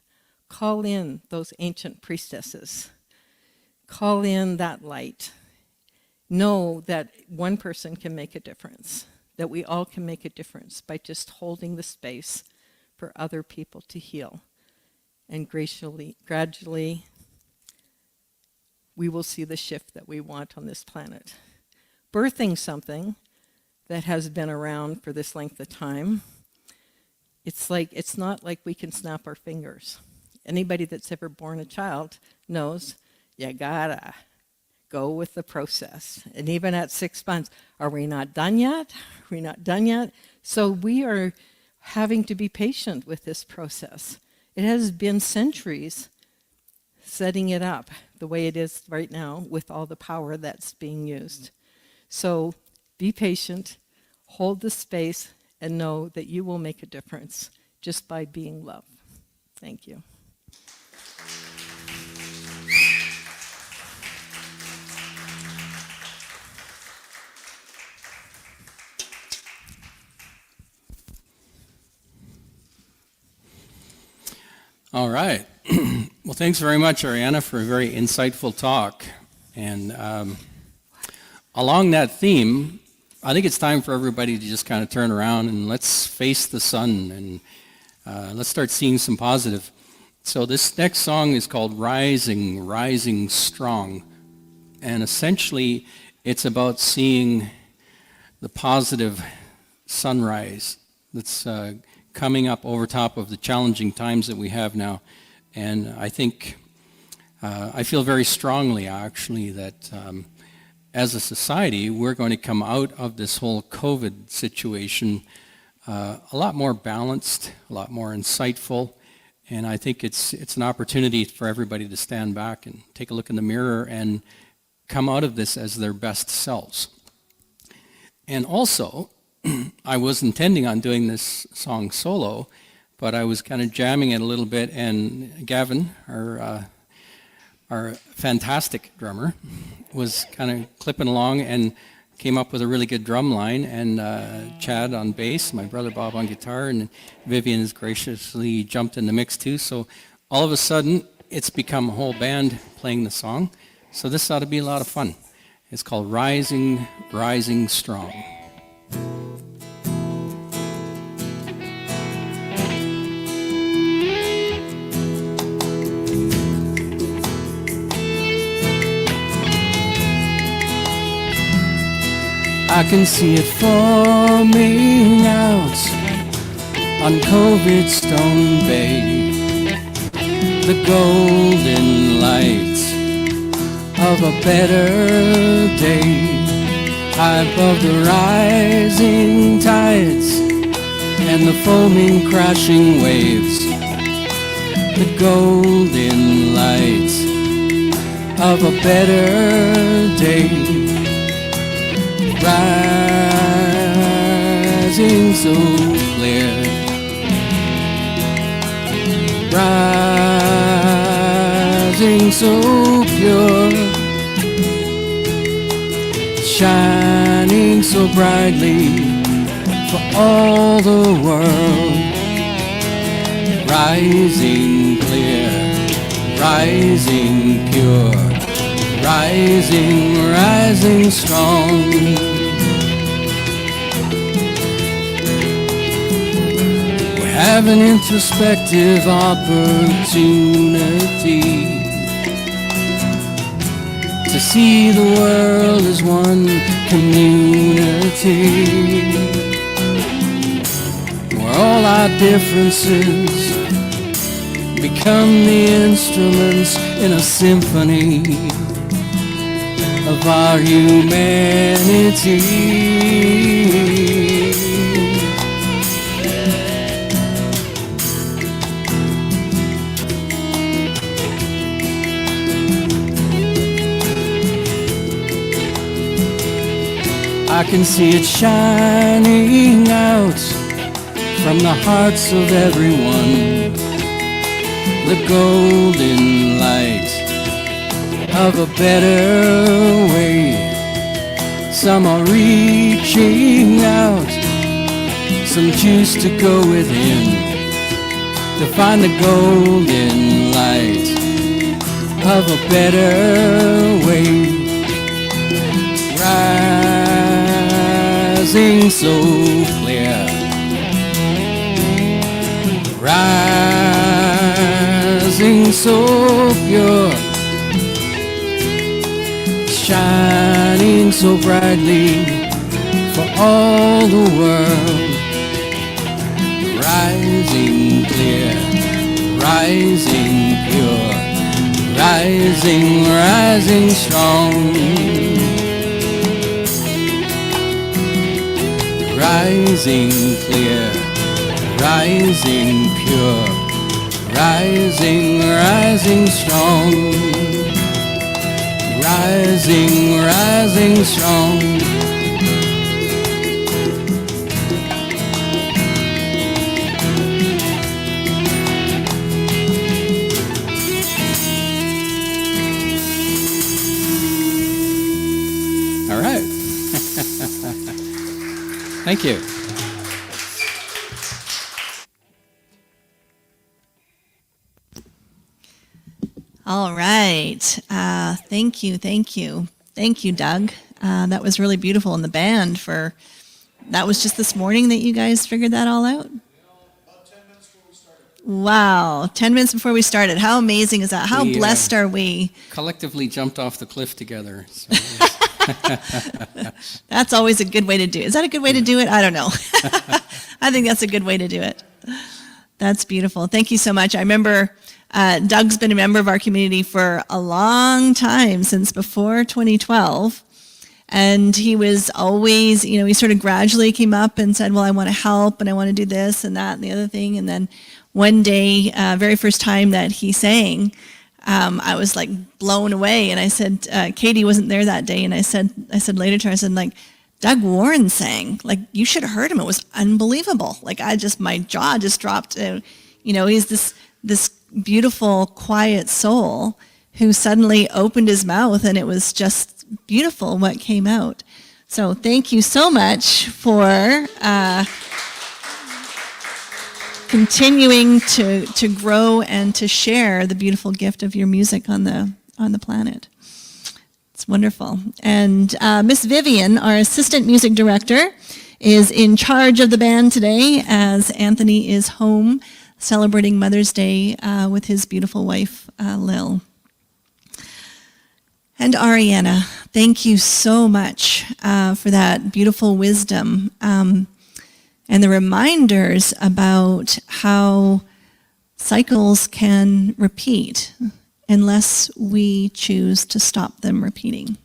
Call in those ancient priestesses. Call in that light. Know that one person can make a difference, that we all can make a difference by just holding the space for other people to heal. And gradually, we will see the shift that we want on this planet. Birthing something that has been around for this length of time, it's not like we can snap our fingers. Anybody that's ever born a child knows you gotta go with the process. And even at 6 months, are we not done yet? Are we not done yet? So we are having to be patient with this process. It has been centuries setting it up the way it is right now with all the power that's being used. So be patient, hold the space, and know that you will make a difference just by being love. Thank you. All right. Well, thanks very much, Ariana, for a very insightful talk. And along that theme, I think it's time for everybody to just kind of turn around and let's face the sun and let's start seeing some positive. So this next song is called Rising, Rising Strong. and essentially it's about seeing the positive sunrise that's coming up over top of the challenging times that we have now. And I think, I feel very strongly actually that as a society, we're going to come out of this whole COVID situation a lot more balanced, a lot more insightful, and I think it's an opportunity for everybody to stand back and take a look in the mirror and come out of this as their best selves. And also, I was intending on doing this song solo, but I was kind of jamming it a little bit, and Gavin, our fantastic drummer, was kind of clipping along and came up with a really good drum line, and Chad on bass, my brother Bob on guitar, and Vivian has graciously jumped in the mix too. So all of a sudden, it's become a whole band playing the song. So this ought to be a lot of fun. It's called Rising, Rising Strong. I can see it forming out on COVID Stone Bay, the golden light of a better day, high above the rising tides and the foaming crashing waves, the golden light of a better day. Rising so clear, rising so pure, shining so brightly for all the world. Rising clear, rising pure, rising, rising strong. We have an introspective opportunity to see the world as one community, where all our differences become the instruments in a symphony of our humanity. I can see it shining out from the hearts of everyone, the golden light of a better way. Some are reaching out, some choose to go within to find the golden light of a better way. Rising so clear, rising so pure, shining so brightly for all the world. Rising clear, rising pure, rising, rising strong. Rising clear, rising pure, rising, rising strong. Rising, rising strong. All right. Thank you. All right. Thank you. Thank you, Doug. That was really beautiful. And the band that was just this morning that you guys figured that all out? About 10 minutes before we started. Wow, 10 minutes before we started. How amazing is that? How We, blessed are we? Collectively jumped off the cliff together. So That's always a good way to do it. Is that a good way to do it? I don't know. I think that's a good way to do it. That's beautiful. Thank you so much. I remember Doug's been a member of our community for a long time, since before 2012. And he was always, he sort of gradually came up and said, well, I want to help and I want to do this and that and the other thing. And then one day, very first time that he sang, I was like blown away. And I said, Katie wasn't there that day. And I said later to her, I said, like, Doug Warren sang, like, you should have heard him. It was unbelievable. Like, my jaw just dropped. He's this beautiful, quiet soul who suddenly opened his mouth, and it was just beautiful what came out. So thank you so much for continuing to grow and to share the beautiful gift of your music on the planet. It's wonderful. And Miss Vivian, our assistant music director, is in charge of the band today, as Anthony is home celebrating Mother's Day with his beautiful wife, Lil. And Ariana, thank you so much for that beautiful wisdom and the reminders about how cycles can repeat unless we choose to stop them repeating.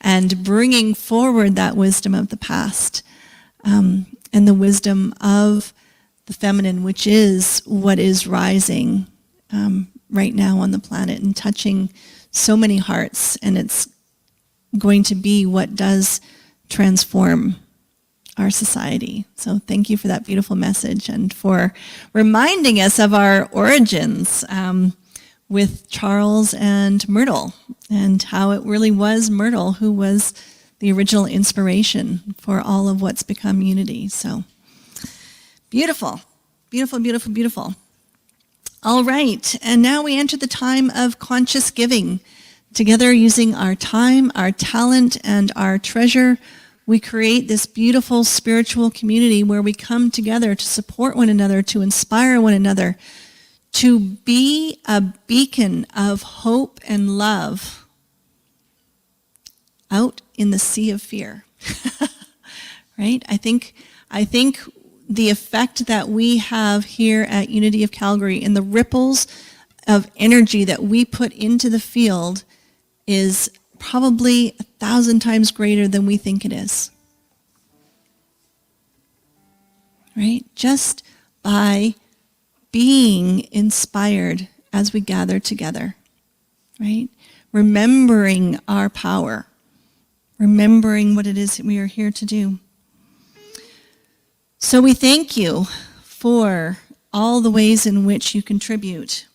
And bringing forward that wisdom of the past and the wisdom of the feminine, which is what is rising right now on the planet and touching so many hearts, and it's going to be what does transform our society. So thank you for that beautiful message and for reminding us of our origins with Charles and Myrtle, and how it really was Myrtle who was the original inspiration for all of what's become unity. So beautiful, beautiful, beautiful, beautiful. All right, and now we enter the time of conscious giving. Together, using our time, our talent, and our treasure, we create this beautiful spiritual community where we come together to support one another, to inspire one another, to be a beacon of hope and love out in the sea of fear. Right? I think the effect that we have here at Unity of Calgary and the ripples of energy that we put into the field is probably 1,000 times greater than we think it is. Right? Just by being inspired as we gather together. Right? Remembering our power. Remembering what it is that we are here to do. So we thank you for all the ways in which you contribute.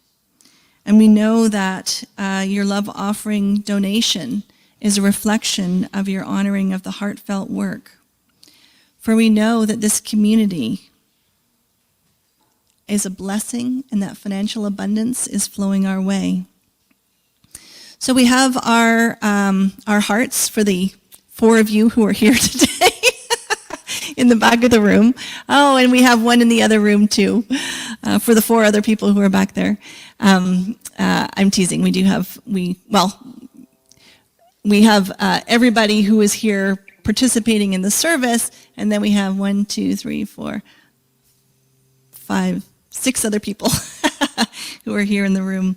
And we know that your love offering donation is a reflection of your honoring of the heartfelt work. For we know that this community is a blessing and that financial abundance is flowing our way. So we have our hearts for the 4 of you who are here today. In the back of the room. Oh, and we have one in the other room too, for the 4 other people who are back there. I'm teasing. We have everybody who is here participating in the service, and then we have 1, 2, 3, 4, 5, 6 other people who are here in the room.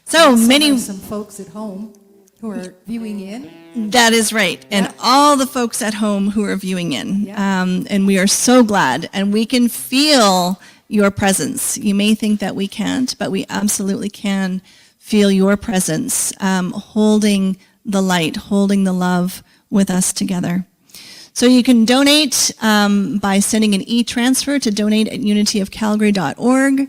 So many. Some folks at home who are viewing in. That is right. And all the folks at home who are viewing in. Yeah. And we are so glad. And we can feel your presence. You may think that we can't, but we absolutely can feel your presence, holding the light, holding the love with us together. So you can donate by sending an e-transfer to donate@unityofcalgary.org.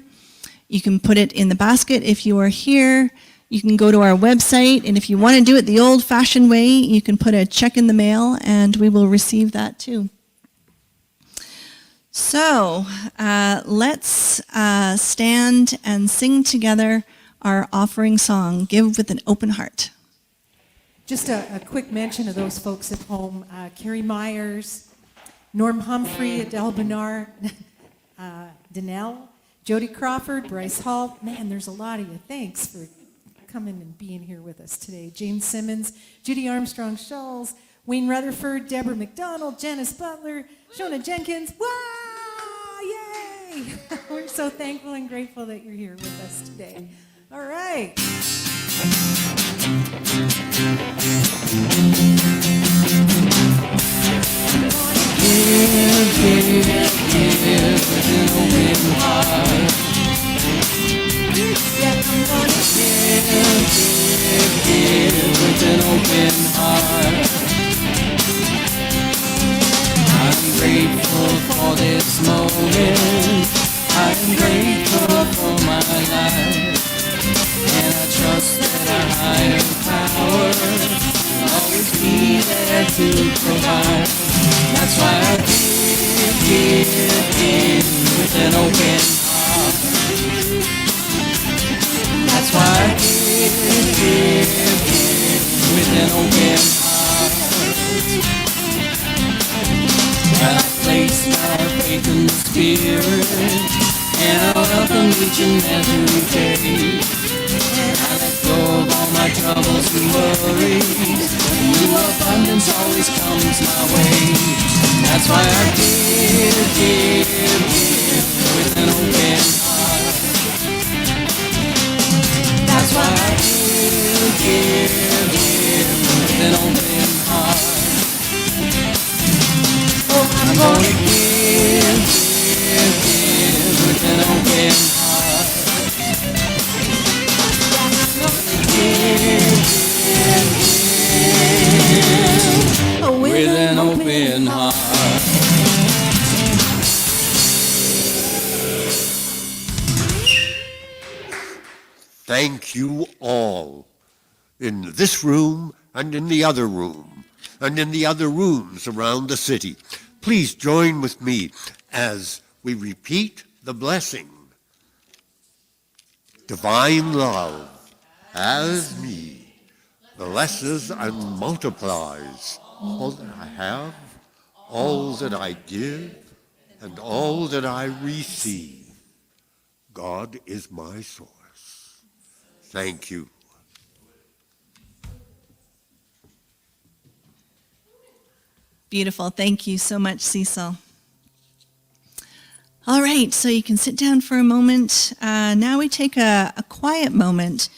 You can put it in the basket if you are here. You can go to our website, and if you want to do it the old-fashioned way, you can put a check in the mail, and we will receive that too. So let's stand and sing together our offering song, Give with an Open Heart. Just a quick mention of those folks at home. Carrie Myers, Norm Humphrey, Adele Bernard, Danelle, Jody Crawford, Bryce Hall. Man, there's a lot of you. Thanks for coming and being here with us today. James Simmons, Judy Armstrong Schulz, Wayne Rutherford, Deborah McDonald, Janice Butler, Shona Jenkins. Wow! Yay! We're so thankful and grateful that you're here with us today. All right. Give with an open heart. Yeah, I'm gonna Give with an open heart. I'm grateful for this moment. I'm grateful for my life. And I trust that a higher power will always be there to provide. That's why I give with an open heart. That's why I give with an open heart. Well, I place my faith in the Spirit, and I welcome each and every day. I let go of all my troubles and worries. New abundance always comes my way. That's why I give with an open heart. That's why I give with an open heart. Oh, I'm gonna give with an open heart. With an open heart. Thank you all in this room and in the other room and in the other rooms around the city. Please join with me as we repeat the blessing. Divine love as me blesses and multiplies all that I have, all that I give, and all that I receive. God is my source. Thank you. Beautiful. Thank you so much, Cecil. All right, so you can sit down for a moment. Now we take a quiet moment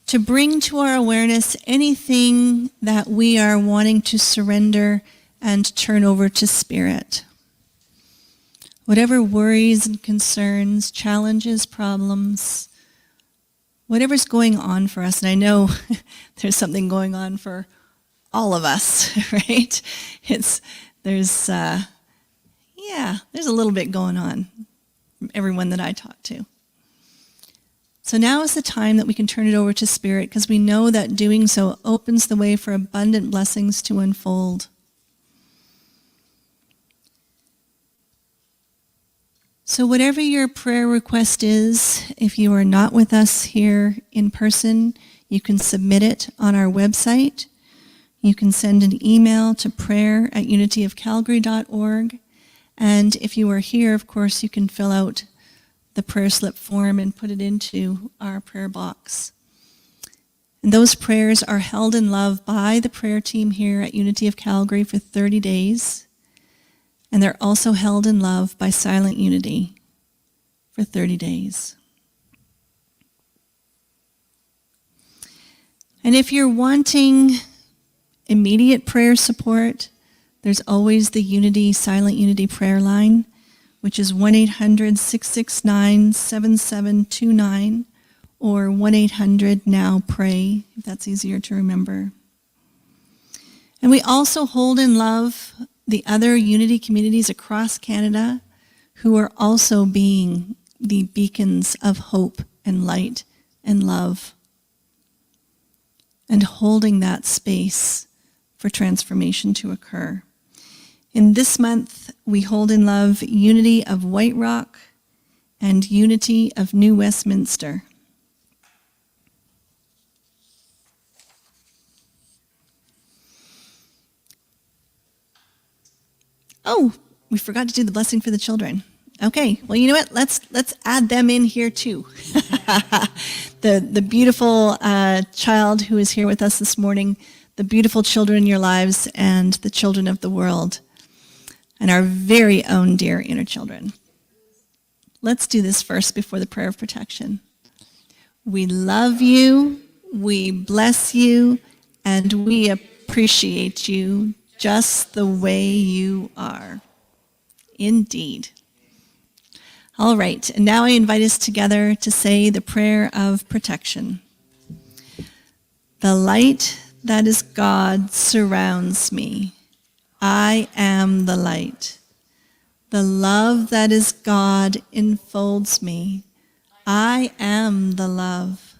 to bring to our awareness anything that we are wanting to surrender and turn over to Spirit. Whatever worries and concerns, challenges, problems, whatever's going on for us, and I know there's something going on for all of us, right? There's a little bit going on from everyone that I talk to. So now is the time that we can turn it over to Spirit, because we know that doing so opens the way for abundant blessings to unfold. So whatever your prayer request is, if you are not with us here in person, you can submit it on our website. You can send an email to prayer@unityofcalgary.org. And if you are here, of course, you can fill out the prayer slip form and put it into our prayer box. And those prayers are held in love by the prayer team here at Unity of Calgary for 30 days. And they're also held in love by Silent Unity for 30 days. And if you're wanting immediate prayer support, there's always the Silent Unity prayer line, which is 1-800-669-7729 or 1-800-NOW-PRAY, if that's easier to remember. And we also hold in love the other Unity communities across Canada who are also being the beacons of hope and light and love, and holding that space for transformation to occur. In this month, we hold in love Unity of White Rock and Unity of New Westminster. Oh, we forgot to do the blessing for the children. Okay, well, you know what? Let's add them in here too. The beautiful child who is here with us this morning, the beautiful children in your lives, and the children of the world, and our very own dear inner children. Let's do this first before the prayer of protection. We love you, we bless you, and we appreciate you just the way you are. Indeed. All right, and now I invite us together to say the prayer of protection. The light that is God surrounds me. I am the light. The love that is God enfolds me. I am the love.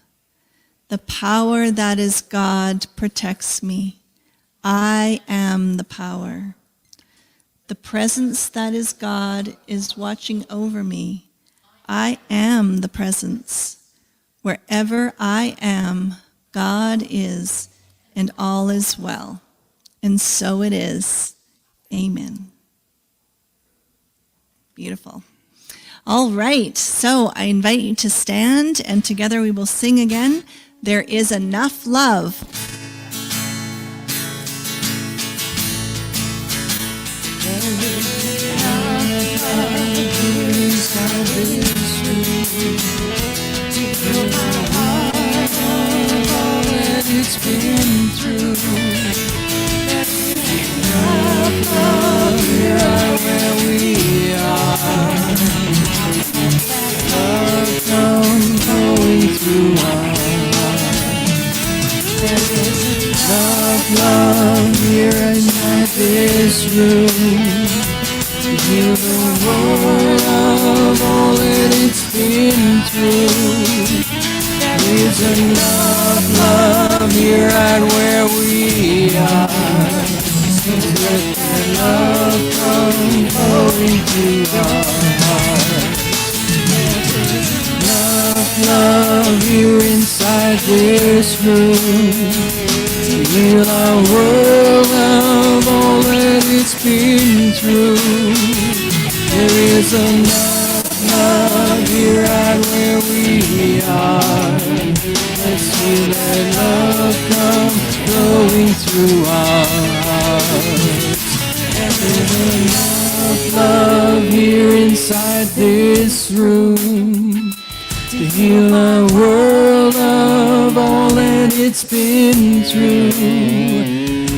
The power that is God protects me. I am the power. The presence that is God is watching over me. I am the presence. Wherever I am, God is, and all is well. And so it is. Amen. Beautiful. All right, so I invite you to stand, and together we will sing again, There is Enough Love. It's been through. Enough love here where we are. Love come flowing through us. There is enough love here in this room to heal the world of all that it's been through. There's enough love here right where we are. Let the love come flowing through our hearts. There's enough love here inside this room to heal our world of all that it's been through. There is enough love here right where we are. Let's feel that love come flowing through our hearts. There's enough love here inside this room to heal our world of all that it's been through.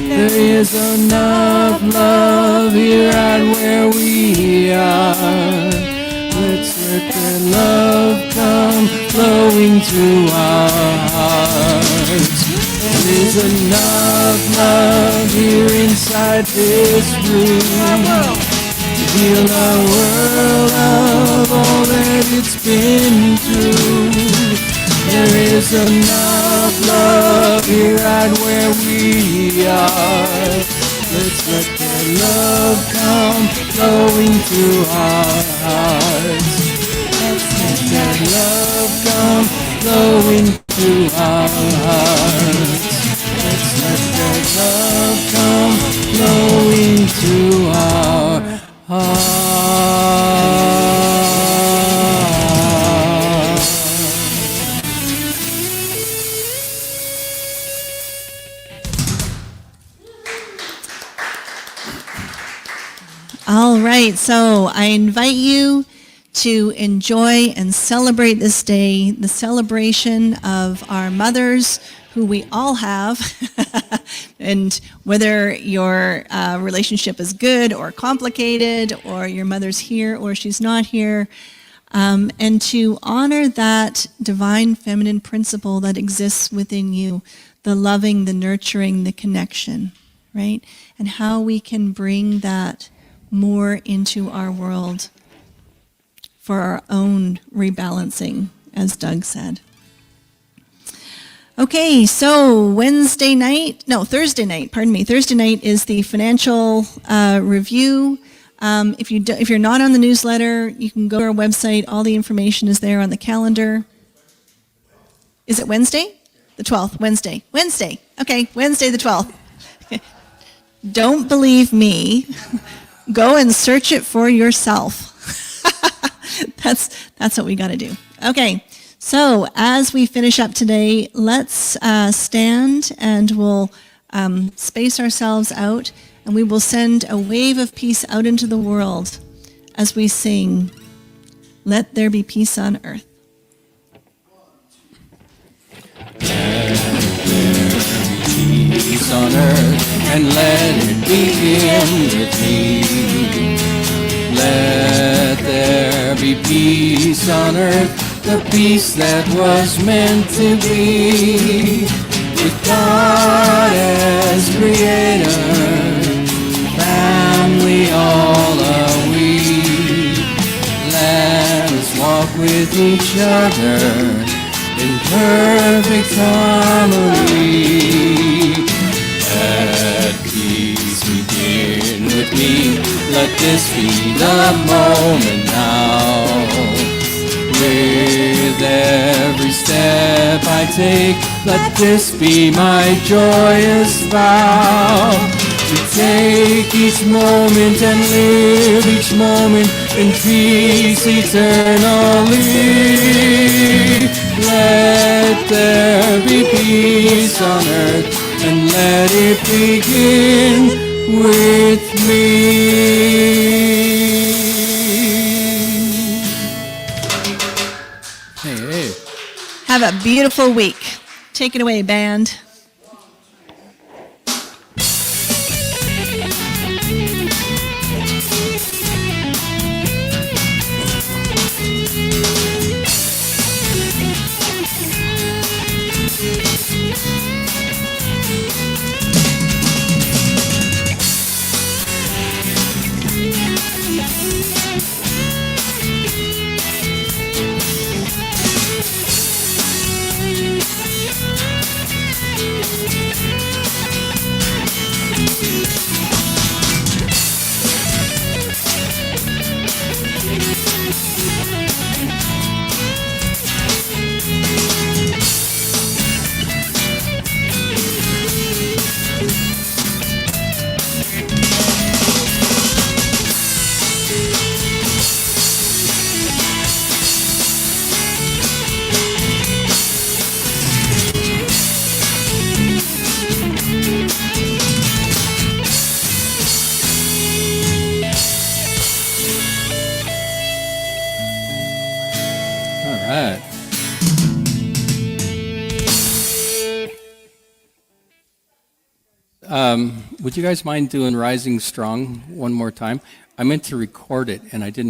There is enough love here right where we are. Let's let that love come flowing through our hearts. There's enough love here inside this room to heal our world of all that it's been through. There is enough love here right where we are. Let's let that love come flowing through our hearts. Let's let that love come flowing through our hearts. Let's let that love come flowing through our hearts. All right, so I invite you to enjoy and celebrate this day, the celebration of our mothers, who we all have, and whether your relationship is good or complicated, or your mother's here or she's not here, and to honor that divine feminine principle that exists within you, the loving, the nurturing, the connection, right? And how we can bring that more into our world for our own rebalancing, as Doug said. Okay, so Thursday night is the financial review. If you're not on the newsletter, you can go to our website. All the information is there on the calendar. Is it Wednesday? The 12th, Wednesday. Okay, Wednesday the 12th. Don't believe me. Go and search it for yourself. That's what we got to do. Okay, so as we finish up today, let's stand and we'll space ourselves out, and we will send a wave of peace out into the world as we sing, "Let there be peace on earth." Peace on earth, and let it begin with me. Let there be peace on earth, the peace that was meant to be. With God as creator, family all are we. Let us walk with each other in perfect harmony. Let peace begin with me. Let this be the moment now. With every step I take, let this be my joyous vow. To take each moment and live each moment in peace eternally. Let there be peace on earth, and let it begin with me. Hey. Have a beautiful week. Take it away, band. Would you guys mind doing Rising Strong one more time? I meant to record it, and I didn't